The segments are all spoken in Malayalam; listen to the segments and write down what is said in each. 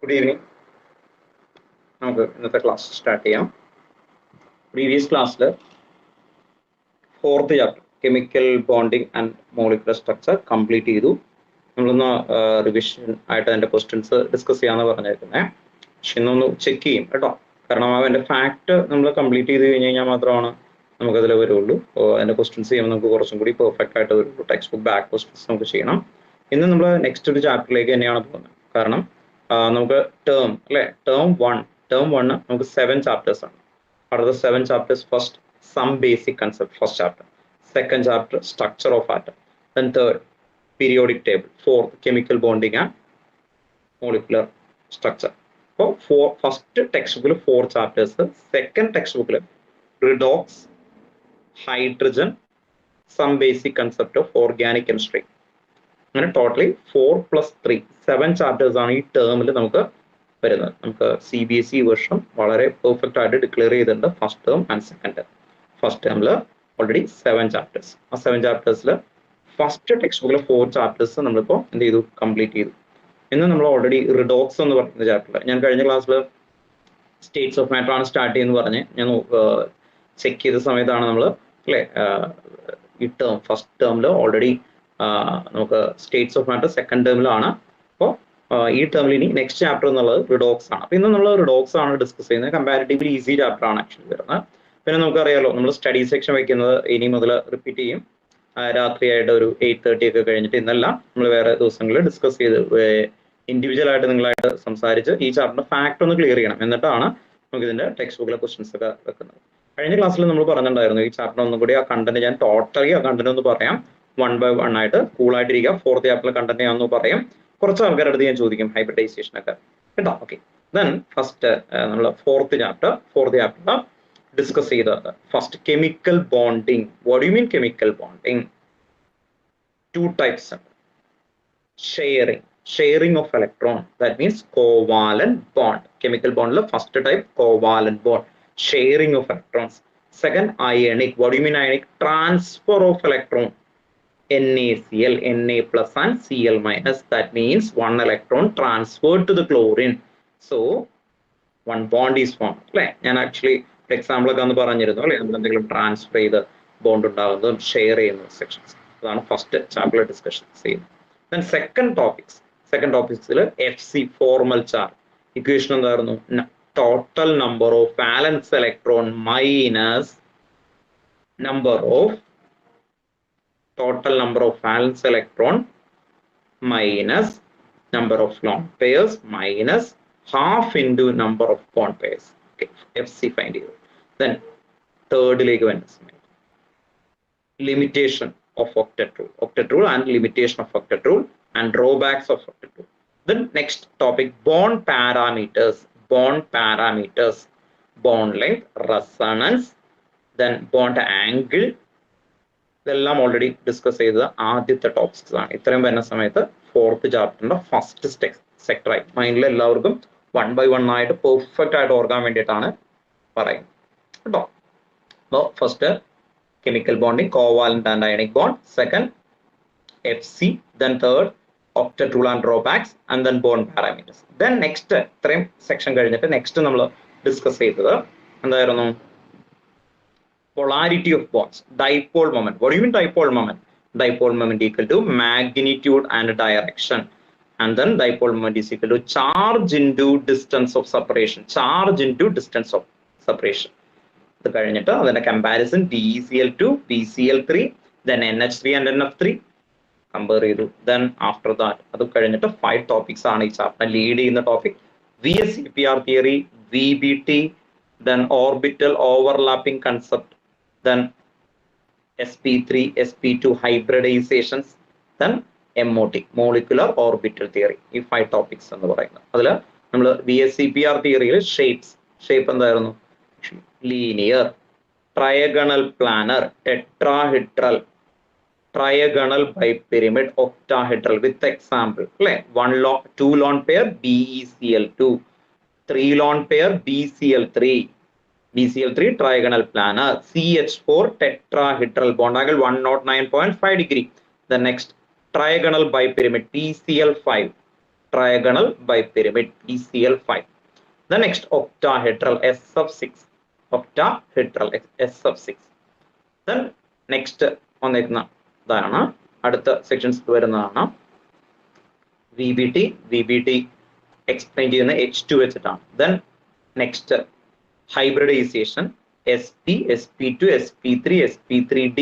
Good evening. നമുക്ക് ഇന്നത്തെ ക്ലാസ് സ്റ്റാർട്ട് ചെയ്യാം. പ്രീവിയസ് ക്ലാസ്സിൽ fourth chapter chemical bonding and molecular structure complete ചെയ്തു. നമ്മളൊന്ന് റിവിഷൻ ആയിട്ട് അതിൻ്റെ ക്വസ്റ്റ്യൻസ് ഡിസ്കസ് ചെയ്യാമെന്ന് പറഞ്ഞേക്കുന്നത്. പക്ഷെ ഇന്നൊന്ന് ചെക്ക് ചെയ്യും കേട്ടോ, കാരണം അതിൻ്റെ ഫാക്ട് നമ്മൾ കംപ്ലീറ്റ് ചെയ്ത് കഴിഞ്ഞ് കഴിഞ്ഞാൽ മാത്രമാണ് നമുക്കതിൽ വരുള്ളൂ. അതിൻ്റെ ക്വസ്റ്റ്യൻസ് ചെയ്യുമ്പോൾ നമുക്ക് കുറച്ചും കൂടി പെർഫെക്റ്റ് ആയിട്ട് വരുള്ളൂ. ടെക്സ്റ്റ് ബുക്ക് ബാക്ക് ക്വസ്റ്റ്യൻസ് നമുക്ക് ചെയ്യണം. ഇന്ന് നമ്മൾ നെക്സ്റ്റ് ഒരു ചാപ്റ്ററിലേക്ക് തന്നെയാണ് പോകുന്നത്. കാരണം നമുക്ക് ടേം അല്ലേ, ടേം വൺ നമുക്ക് 7 ചാപ്റ്റേഴ്സ് ആണ്. Out of the 7 chapters, first some basic concept, first chapter. Second chapter, structure of atom. Then third, periodic table. Fourth, chemical bonding and molecular structure. So first textbook 4 chapters. Second textbook redox, hydrogen, some basic concept of organic chemistry. അങ്ങനെ ടോട്ടലി 4+3 7 ചാപ്റ്റേഴ്സ് ആണ് ഈ ടേമിൽ നമുക്ക് വരുന്നത്. നമുക്ക് CBSE വർഷം വളരെ പെർഫെക്റ്റ് ആയിട്ട് ഡിക്ലെയർ ചെയ്തിട്ടുണ്ട് first term and second term. First ടേമിൽ ഓൾറെഡി 7 ചാപ്റ്റേഴ്സ്. ആ 7 ചാപ്റ്റേഴ്സിൽ ഫസ്റ്റ് ടെക്സ്റ്റ് ബുക്കിലെ 4 ചാപ്റ്റേഴ്സ് നമ്മളിപ്പോൾ എന്ത് ചെയ്തു, കംപ്ലീറ്റ് ചെയ്തു. ഇന്ന് നമ്മൾ ഓൾറെഡി റിഡോക്സ് എന്ന് പറയുന്ന ചാപ്റ്റർ, ഞാൻ കഴിഞ്ഞ ക്ലാസ്സിൽ സ്റ്റേറ്റ്സ് ഓഫ് മാറ്റർ ആണ് സ്റ്റാർട്ട് ചെയ്യുന്നത് പറഞ്ഞ് ഞാൻ ചെക്ക് ചെയ്ത സമയത്താണ് നമ്മൾ അല്ലേ ഈ ടേം ഫസ്റ്റ് ടേമിൽ ഓൾറെഡി നമുക്ക് സ്റ്റേറ്റ്സ് ഓഫ് മാറ്റർ സെക്കൻഡ് ടേമിലാണ്. അപ്പോൾ ഈ ടേമിൽ ഇനി നെക്സ്റ്റ് ചാപ്റ്റർ എന്നുള്ളത് റിഡോക്സ് ആണ്. അപ്പോൾ ഇന്ന് നമ്മൾ റിഡോക്സ് ആണ് ഡിസ്കസ് ചെയ്യുന്നത്. കമ്പാരിറ്റീവ്ലി ഈസി ചാപ്റ്റർ ആണ് ആക്ച്വലി വരുന്നത്. പിന്നെ നമുക്കറിയാലോ, നമ്മൾ സ്റ്റഡി സെക്ഷൻ വെക്കുന്നത് ഇനി മുതൽ റിപ്പീറ്റ് ചെയ്യും. രാത്രിയായിട്ട് ഒരു 8:30 ഒക്കെ കഴിഞ്ഞിട്ട് ഇന്നല്ല, നമ്മൾ വേറെ ദിവസങ്ങളിൽ ഡിസ്കസ് ചെയ്ത് ഇൻഡിവിജ്വൽ ആയിട്ട് നിങ്ങളായിട്ട് സംസാരിച്ച് ഈ ചാപ്റ്ററിന്റെ ഫാക്ട് ഒന്ന് ക്ലിയർ ചെയ്യണം. എന്നിട്ടാണ് നമുക്ക് ഇതിന്റെ ടെക്സ്റ്റ് ബുക്കിലെ ക്വസ്റ്റ്യൻസ് ഒക്കെ വെക്കുന്നത്. കഴിഞ്ഞ ക്ലാസ്സിൽ നമ്മൾ പറഞ്ഞിട്ടുണ്ടായിരുന്നു ഈ ചാപ്റ്റർ ഒന്നും കൂടി ആ കണ്ടന്റ് ഞാൻ ടോട്ടലി ആ കണ്ടന്റ് ഒന്ന് പറയാം. 1 by 1 ആയിട്ട് കൂളായിട്ടിരിക്കുക. ഫോർത്ത് ചാപ്റ്ററിലെ കണ്ടന്റ് ഞാൻ ഒന്ന് പറയാം. കുറച്ച് ആൾക്കാരുടെ അടുത്ത് ഞാൻ ചോദിക്കും ഹൈബ്രിഡൈസേഷൻ ഒക്കെ കേട്ടോ. ഓക്കെ, ദെൻ ഫസ്റ്റ് നമ്മൾ ഫോർത്ത് ചാപ്റ്റർ ഡിസ്കസ് ചെയ്തത് first chemical bonding. What you mean chemical bonding? 2 types. sharing of electron, that means covalent bond. Chemical bond la first type covalent bond, sharing of electrons. Second, ionic. What do you mean ionic? Transfer of electron. NaCl, Na plus and Cl minus. That means one electron transferred to the chlorine. So one bond is formed. അല്ലേ, ഞാൻ ആക്ച്വലി എക്സാമ്പിൾ ഒക്കെ ഒന്ന് പറഞ്ഞിരുന്നു അല്ലെ, നമ്മൾ എന്തെങ്കിലും ട്രാൻസ്ഫർ ചെയ്ത് ബോണ്ട് ഉണ്ടാകുന്നതും ഷെയർ ചെയ്യുന്ന സെക്ഷൻസ്. അതാണ് ഫസ്റ്റ് ചാപ്റ്റർ ഡിസ്കഷൻ ചെയ്യുന്നത്. Then second topics FC, formal charge. Equation എന്തായിരുന്നു? Total number of വാലൻസ് electron minus total number of valence electron minus number of lone pairs minus half into number of bond pairs. Okay, FC find here. Then third leg limitation of octet rule and limitation of octet rule and drawbacks of octet rule. Then next topic, bond parameters, bond length, resonance, then bond angle. ഇതെല്ലാം ഓൾറെഡി ഡിസ്കസ് ചെയ്തത് ആദ്യത്തെ ടോപ്പിക്സ് ആണ്. ഇത്രയും വരുന്ന സമയത്ത് ഫോർത്ത് ചാപ്റ്ററിന്റെ ഫസ്റ്റ് സെക്ടറായി മൈൻഡിൽ എല്ലാവർക്കും 1 by 1 ആയിട്ട് പെർഫെക്റ്റ് ആയിട്ട് ഓർക്കാൻ വേണ്ടിയിട്ടാണ് പറയുന്നത് കേട്ടോ. അപ്പോൾ first chemical bonding, covalent and ionic bond. Second FC. Then third octet rule and drawbacks, and then bond parameters. Then next ഇത്രയും സെക്ഷൻ കഴിഞ്ഞിട്ട് നെക്സ്റ്റ് നമ്മൾ ഡിസ്കസ് ചെയ്തത് എന്തായിരുന്നു? Polarity of bonds, dipole moment. What do you mean dipole moment? Dipole moment equal to magnitude and direction, and then dipole moment is equal to charge into distance of separation. ഇത് കഴിഞ്ഞിട്ട് അതിന്റെ comparison DeCl2 BCl3 then NH3 and NF3 compare ചെയ്തു. then after that അത് കഴിഞ്ഞിട്ട് 5 topics ആണ് ഈ ചാപ്റ്റർ ലീഡ് ചെയ്യുന്ന topic. VSEPR theory, VBT, then orbital overlapping concept, then sp3 sp2 hybridizations, then MOT, molecular orbital theory. ഈ 5 topics എന്ന് പറയുന്നത്. അതിൽ നമ്മൾ VSEPR തിയറിയിൽ ഷേപ്പ് എന്തായിരുന്നു? Linear, trigonal planar, tetrahedral, trigonal bipyramid, octahedral with example അല്ലെ. 2 lone pair BeCl2, 3 lone pair BCl3 trigonal planar, CH4 tetrahedral bond angle 109.5 degree. The next trigonal bipyramid TCl5, trigonal bipyramid PCl5. The next octahedral SF6. Octahedral SF6. Then next വന്നിരിക്കുന്ന ഇതാണ് അടുത്ത സെക്ഷൻസ് വരുന്നതാണ് VBT എക്സ്പ്ലെയിൻ ചെയ്യുന്ന H2 വെച്ചിട്ടാണ്. Then next hybridization SP, SP2, SP3, SP3D,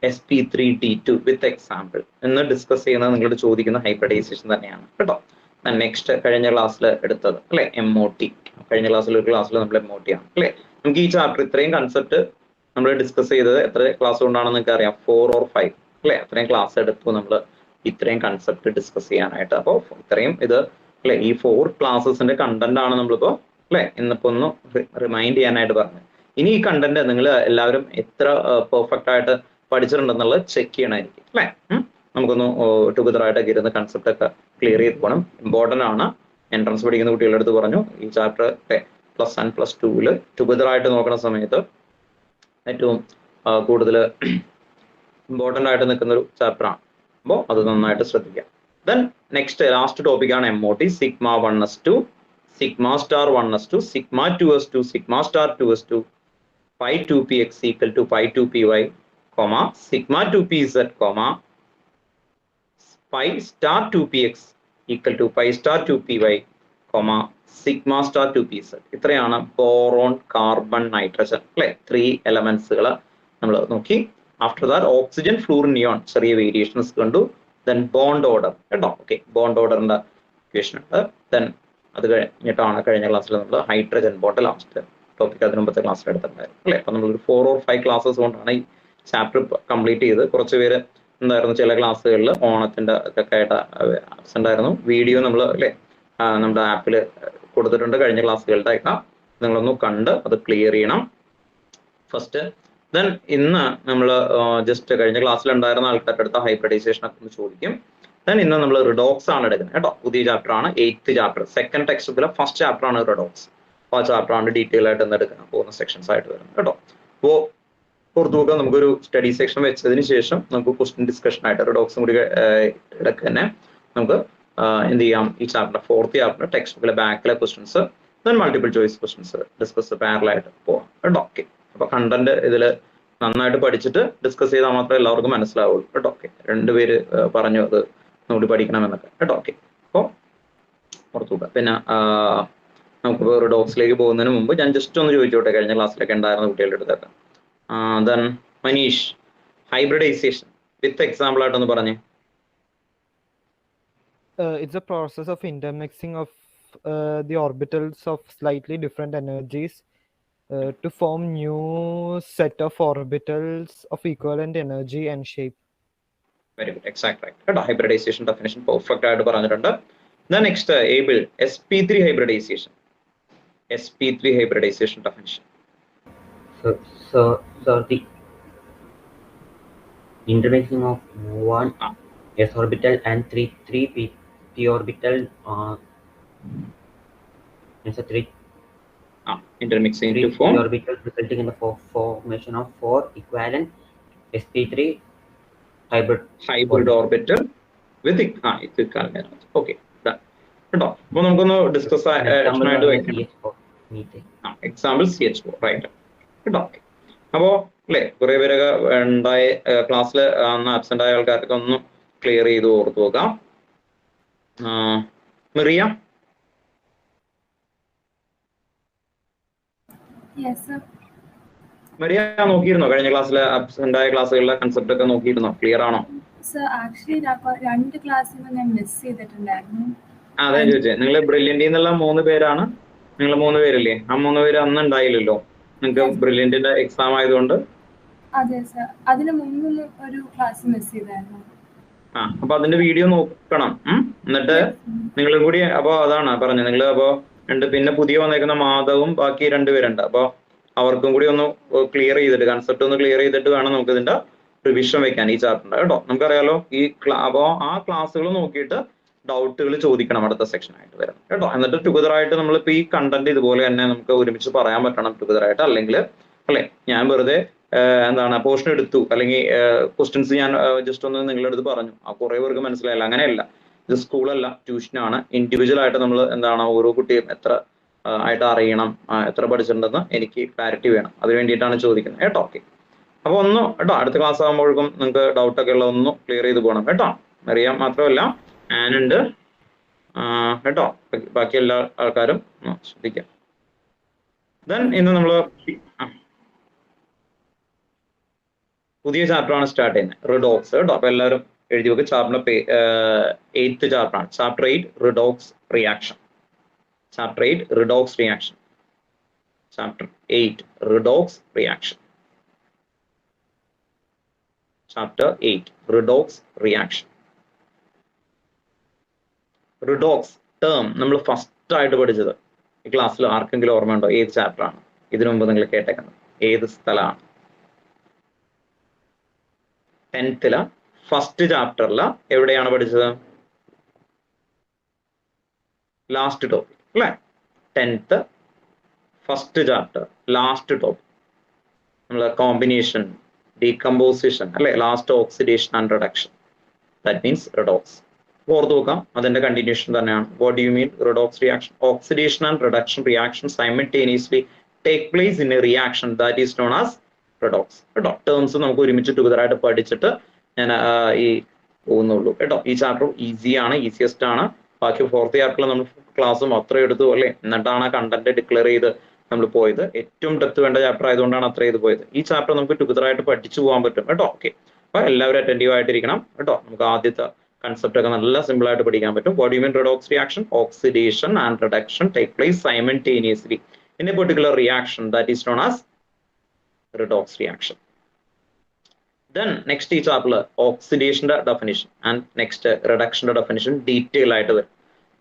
SP3D2 with example എന്ന് ഡിസ്കസ് ചെയ്യുന്നത് നിങ്ങളോട് ചോദിക്കുന്ന ഹൈബ്രിഡൈസേഷൻ തന്നെയാണ് കേട്ടോ. നെക്സ്റ്റ് കഴിഞ്ഞ ക്ലാസ്സിൽ എടുത്തത് അല്ലെ MOT. കഴിഞ്ഞ ക്ലാസ്സിൽ ഒരു ക്ലാസ്സിൽ നമ്മൾ MOT ആണ് അല്ലെ. നമുക്ക് ഈ ചാപ്റ്റർ ഇത്രയും കൺസെപ്റ്റ് നമ്മൾ ഡിസ്കസ് ചെയ്തത് എത്ര ക്ലാസ് കൊണ്ടാണെന്ന് നിങ്ങൾക്ക് അറിയാം, 4 or 5 അല്ലെ. അത്രയും ക്ലാസ് എടുത്തു നമ്മൾ ഇത്രയും കൺസെപ്റ്റ് ഡിസ്കസ് ചെയ്യാനായിട്ട്. അപ്പോൾ ഇത്രയും ഇത് അല്ലെ ഈ 4 ക്ലാസ്സസിന്റെ കണ്ടന്റ് ആണ് നമ്മളിപ്പോ അല്ലെ ഇന്നിപ്പോ ഒന്ന് റിമൈൻഡ് ചെയ്യാനായിട്ട് പറഞ്ഞത്. ഇനി ഈ കണ്ടന്റ് നിങ്ങൾ എല്ലാവരും എത്ര പെർഫെക്റ്റ് ആയിട്ട് പഠിച്ചിട്ടുണ്ടെന്നുള്ളത് ചെക്ക് ചെയ്യണമായിരിക്കും അല്ലെ. നമുക്കൊന്ന് ടുഗദർ ആയിട്ടൊക്കെ ഇരുന്ന് കൺസെപ്റ്റ് ഒക്കെ ക്ലിയർ ചെയ്ത് പോകണം. ഇമ്പോർട്ടന്റ് ആണ്. എൻട്രൻസ് പഠിക്കുന്ന കുട്ടികളുടെ അടുത്ത് പറഞ്ഞു ഈ ചാപ്റ്റർ +1 +2 ടുഗദർ ആയിട്ട് നോക്കുന്ന സമയത്ത് ഏറ്റവും കൂടുതൽ ഇമ്പോർട്ടന്റ് ആയിട്ട് നിൽക്കുന്ന ഒരു ചാപ്റ്റർ ആണ്. അപ്പോൾ അത് നന്നായിട്ട് ശ്രദ്ധിക്കാം. ദെൻ നെക്സ്റ്റ് ലാസ്റ്റ് ടോപ്പിക് ആണ് MOT. Sigma 1s2, sigma star 1s2, sigma 2s2, sigma star 2s2, pi 2px equal to pi 2py, sigma 2pz, pi star 2px equal to pi star 2py, sigma star 2pz. ഇത്രയാണ് ബോറോൺ, കാർബൺ, നൈട്രജൻ അല്ലെ 3 എലമെന്റ്സുകൾ നമ്മൾ നോക്കി. After that oxygen, fluorine, neon ചെറിയ വേരിയേഷൻസ് കണ്ടു. ദെൻ ബോണ്ട് ഓർഡർ കേട്ടോ. ഓക്കെ, ബോണ്ട് ഓർഡറിന്റെ ഇക്വേഷൻ ഉണ്ട്. ദെൻ അത് കഴിഞ്ഞിട്ടാണ് കഴിഞ്ഞ ക്ലാസ്സിൽ നമ്മൾ ഹൈഡ്രജൻ ബോണ്ട് ലാസ്റ്റ് ടോപ്പിക് അതിന് മുമ്പത്തെ ക്ലാസ്സിൽ എടുത്തിട്ടുണ്ടായിരുന്നു അല്ലെ. അപ്പൊ നമ്മളൊരു 4 or 5 ക്ലാസ്സസ് കൊണ്ടാണ് ഈ ചാപ്റ്റർ കംപ്ലീറ്റ് ചെയ്ത്. കുറച്ച് പേര് എന്തായിരുന്നു ചില ക്ലാസ്സുകളിൽ ഓണത്തിന്റെ ഒക്കെ ആയിട്ട് ആബ്സെന്റ് ആയിരുന്നു. വീഡിയോ നമ്മൾ അല്ലെ നമ്മുടെ ആപ്പിൽ കൊടുത്തിട്ടുണ്ട് കഴിഞ്ഞ ക്ലാസ്സുകളുടെ ഒക്കെ. നിങ്ങളൊന്ന് കണ്ട് അത് ക്ലിയർ ചെയ്യണം ഫസ്റ്റ്. ദെൻ ഇന്ന് നമ്മൾ ജസ്റ്റ് കഴിഞ്ഞ ക്ലാസ്സിൽ ഉണ്ടായിരുന്ന ആൾക്കാരുടെ അടുത്ത ഹൈബ്രിഡൈസേഷൻ ഒക്കെ ഒന്ന് ചോദിക്കും. ദെൻ ഇന്ന് നമ്മൾ റിഡോക്സ് ആണ് എടുക്കുന്നത് കേട്ടോ. പുതിയ ചാപ്റ്റർ ആണ്, 8th ചാപ്റ്റർ. സെക്കൻഡ് ടെക്സ്റ്റ് ബുക്കിലെ ഫസ്റ്റ് ചാപ്റ്റർ ആണ് റിഡോക്സ്. അപ്പോൾ ആ ചാപ്റ്റർ ആണ് ഡീറ്റെയിൽ ആയിട്ട് ഇന്ന് എടുക്കാൻ പോകുന്ന സെക്ഷൻസ് ആയിട്ട് വരുന്നത് കേട്ടോ. അപ്പോൾ പുറത്തു നോക്കാൻ നമുക്കൊരു സ്റ്റഡി സെക്ഷൻ വെച്ചതിന് ശേഷം നമുക്ക് ക്വസ്റ്റ്യൻ ഡിസ്കഷൻ ആയിട്ട് റിഡോക്സും കൂടി ഇടയ്ക്ക് തന്നെ നമുക്ക് എന്ത് ചെയ്യാം, ഈ ചാപ്റ്റർ 4th ചാപ്റ്റർ ടെക്സ്റ്റ് ബുക്കിലെ ബാക്കിലെ questions then multiple choice questions discuss പാരലായിട്ട് പോവാം കേട്ടോ. ഓക്കെ, അപ്പൊ കണ്ടന്റ് ഇതിൽ നന്നായിട്ട് പഠിച്ചിട്ട് ഡിസ്കസ് ചെയ്താൽ മാത്രമേ എല്ലാവർക്കും മനസ്സിലാവുള്ളൂ കേട്ടോ. ഓക്കെ, 2 പേര് പറഞ്ഞു അത് നമ്മൾ പഠിക്കണമെന്നൊക്കെ കേട്ടോ. ഓക്കെ, അപ്പോൾ പുറത്തു നോക്കാം. പിന്നെ നമുക്ക് റിഡോക്സിലേക്ക് പോകുന്നതിന് മുമ്പ് ഞാൻ ജസ്റ്റ് ഒന്ന് ചോദിച്ചോട്ടെ, കഴിഞ്ഞ ക്ലാസ്സിലൊക്കെ ഉണ്ടായിരുന്ന കുട്ടികളുടെ അടുത്തൊക്കെ. Then Manish, hybridization with example ആയിട്ടൊന്ന് പറഞ്ഞേ. It's a process of intermixing of the orbitals of slightly different energies to form new set of orbitals of equivalent energy and shape. Very good, exact right. Hybridization definition perfect ആയിട്ട് പറഞ്ഞിട്ടുണ്ട്. Then next able sp3 hybridization. sp3 hybridization definition. So the intermixing of one s orbital and three p orbital is a three intermixing to form orbitals resulting in the formation of 4 equivalent sp3 hybrid orbital with equivalent energy. Okay, കേട്ടോ. അപ്പൊ നമുക്കൊന്ന് ഡിസ്കസ് ആയിട്ട് വെക്കണം. എക്സാമ്പിൾ CH4 റൈറ്റ് കേട്ടോ. അപ്പോ അല്ലെ കുറെ പേരൊക്കെ ഉണ്ടായ ക്ലാസ്സിൽ അന്ന് ആബ്സെന്റ് ആയ ആൾക്കാരൊക്കെ ഒന്ന് ക്ലിയർ ചെയ്ത് ഓർത്തു നോക്കാം. മെറിയ, മെറിയ നോക്കിയിരുന്നോ കഴിഞ്ഞ ക്ലാസ്സിലെ ആബ്സെന്റ് ആയ ക്ലാസ്സുകളിലെ കൺസെപ്റ്റ് ഒക്കെ നോക്കിയിരുന്നോ? ക്ലിയർ ആണോ? അതെ ചോദിച്ചേ. നിങ്ങൾ ബ്രില്യന്റിൽ നിന്നുള്ള 3 പേരാണ്, നിങ്ങൾ 3 പേരല്ലേ? ആ 3 പേര് അന്ന് ഉണ്ടായില്ലല്ലോ. നിങ്ങൾക്ക് ബ്രില്യന്റിന്റെ എക്സാം ആയതുകൊണ്ട്. അപ്പൊ അതിന്റെ വീഡിയോ നോക്കണം. എന്നിട്ട് നിങ്ങളും കൂടി അപ്പൊ അതാണ് പറഞ്ഞത്. നിങ്ങൾ അപ്പൊ പിന്നെ പുതിയ വന്നേക്കുന്ന മാധവും ബാക്കി 2 പേരുണ്ട്. അപ്പൊ അവർക്കും കൂടി ഒന്ന് ക്ലിയർ ചെയ്തിട്ട് കൺസെപ്റ്റ് ഒന്ന് ക്ലിയർ ചെയ്തിട്ട് വേണം നമുക്ക് ഇതിന്റെ റിവിഷൻ വെക്കാൻ ഈ ചാപ്റ്ററിന്റെ കേട്ടോ. നമുക്കറിയാലോ ഈ അപ്പോ ആ ക്ലാസ്സുകൾ നോക്കിയിട്ട് ഡൗട്ടുകൾ ചോദിക്കണം അടുത്ത സെക്ഷൻ ആയിട്ട് വരണം കേട്ടോ. എന്നിട്ട് ടുഗദർ ആയിട്ട് നമ്മളിപ്പോ ഈ കണ്ടന്റ് ഇതുപോലെ തന്നെ നമുക്ക് ഒരുമിച്ച് പറയാൻ പറ്റണം ടുഗദർ ആയിട്ട്. അല്ലെങ്കിൽ അല്ലെ ഞാൻ വെറുതെ എന്താണ് പോർഷൻ എടുത്തു അല്ലെങ്കിൽ ക്വസ്റ്റ്യൻസ് ഞാൻ ജസ്റ്റ് ഒന്ന് നിങ്ങളുടെ അടുത്ത് പറഞ്ഞു, ആ കുറെ പേർക്ക് മനസ്സിലായില്ല. അങ്ങനെയല്ല, ഇത് സ്കൂളല്ല, ട്യൂഷനാണ്. ഇൻഡിവിജ്വൽ ആയിട്ട് നമ്മൾ എന്താണ് ഓരോ കുട്ടിയും എത്ര ആയിട്ട് അറിയണം, എത്ര പഠിച്ചിട്ടുണ്ടെന്ന് എനിക്ക് ക്ലാരിറ്റി വേണം. അത് വേണ്ടിയിട്ടാണ് ചോദിക്കുന്നത് കേട്ടോ. ഓക്കെ, അപ്പൊ ഒന്ന് കേട്ടോ, അടുത്ത ക്ലാസ് ആകുമ്പോഴേക്കും നിങ്ങൾക്ക് ഡൗട്ട് ഒക്കെ ഉള്ള ഒന്ന് ക്ലിയർ ചെയ്ത് പോകണം കേട്ടോ. അറിയാം മാത്രമല്ല ആനുണ്ട് കേട്ടോ, ബാക്കി എല്ലാ ആൾക്കാരും ശ്രദ്ധിക്കാം. ദെൻ ഇന്ന് നമ്മൾ പുതിയ ചാപ്റ്ററാണ് സ്റ്റാർട്ട് ചെയ്യുന്നത്, റിഡോക്സ് കേട്ടോ. അപ്പൊ എല്ലാവരും എഴുതി വെക്ക്. ചാപ്റ്ററിന്റെ 8th ചാപ്റ്ററാണ്. Chapter 8 redox reaction. Chapter 8 redox reaction. Chapter 8 redox reaction. Chapter 8 redox reaction. Redox term നമ്മൾ ഫസ്റ്റ് ആയിട്ട് പഠിച്ചത് ഈ ക്ലാസ്സിൽ ആർക്കെങ്കിലും ഓർമ്മയുണ്ടോ? ഏത് ചാപ്റ്ററാണ് ഇതിനു മുമ്പ് നിങ്ങൾ കേട്ടേക്കുന്നത്? ഏത് സ്ഥലമാണ്? 10th ഫസ്റ്റ് ചാപ്റ്ററിൽ എവിടെയാണ് പഠിച്ചത്? ലാസ്റ്റ് ടോപ്പിക് അല്ലെ? 10th first chapter last topic നമ്മൾ കോമ്പിനേഷൻ, ഡീകമ്പോസിഷൻ അല്ലെ, last oxidation and reduction. That means redox. ഓർത്ത് നോക്കാം, അതിന്റെ കണ്ടിന്യൂഷൻ തന്നെയാണ്. What do you mean redox reaction? Oxidation and reduction reaction simultaneously take place in A reaction that is known as redox കേട്ടോ. ടേംസ് നമുക്ക് ഒരുമിച്ച് ടുഗദറായിട്ട് പഠിച്ചിട്ട് ഞാൻ ഈ പോകുന്നുള്ളൂ കേട്ടോ. ഈ ചാപ്റ്റർ ഈസിയാണ്, ഈസിയസ്റ്റ് ആണ്. ബാക്കി 4th ഇയർക്കുള്ള നമ്മൾ ക്ലാസ്സും അത്ര എടുത്തു അല്ലേ, എന്നിട്ടാണ് കണ്ടന്റ് ഡിക്ലെയർ ചെയ്ത് നമ്മൾ പോയത്. ഏറ്റവും ഡെപ്ത് വേണ്ട ചാപ്റ്റർ ആയതുകൊണ്ടാണ് അത്ര ചെയ്ത് പോയത്. ഈ ചാപ്റ്റർ നമുക്ക് ടുഗദറായിട്ട് പഠിച്ചു പോകാൻ പറ്റും കേട്ടോ. ഓക്കെ, അപ്പൊ എല്ലാവരും അറ്റൻറ്റീവ് ആയിട്ടിരിക്കണം കേട്ടോ. നമുക്ക് ആദ്യത്തെ കൺസെപ്റ്റ് ഒക്കെ നല്ല സിമ്പിൾ ആയിട്ട് പഠിക്കാൻ പറ്റും. What you mean redox reaction? Oxidation and reduction take place simultaneously in a particular reaction that is known as redox reaction. Then next ഈ ചാപ്റ്ററിൽ ഓക്സിഡേഷന്റെ ഡെഫിനിഷൻ ആൻഡ് നെക്സ്റ്റ് റിഡക്ഷന്റെ ഡെഫിനിഷൻ ഡീറ്റെയിൽ ആയിട്ട് വരും.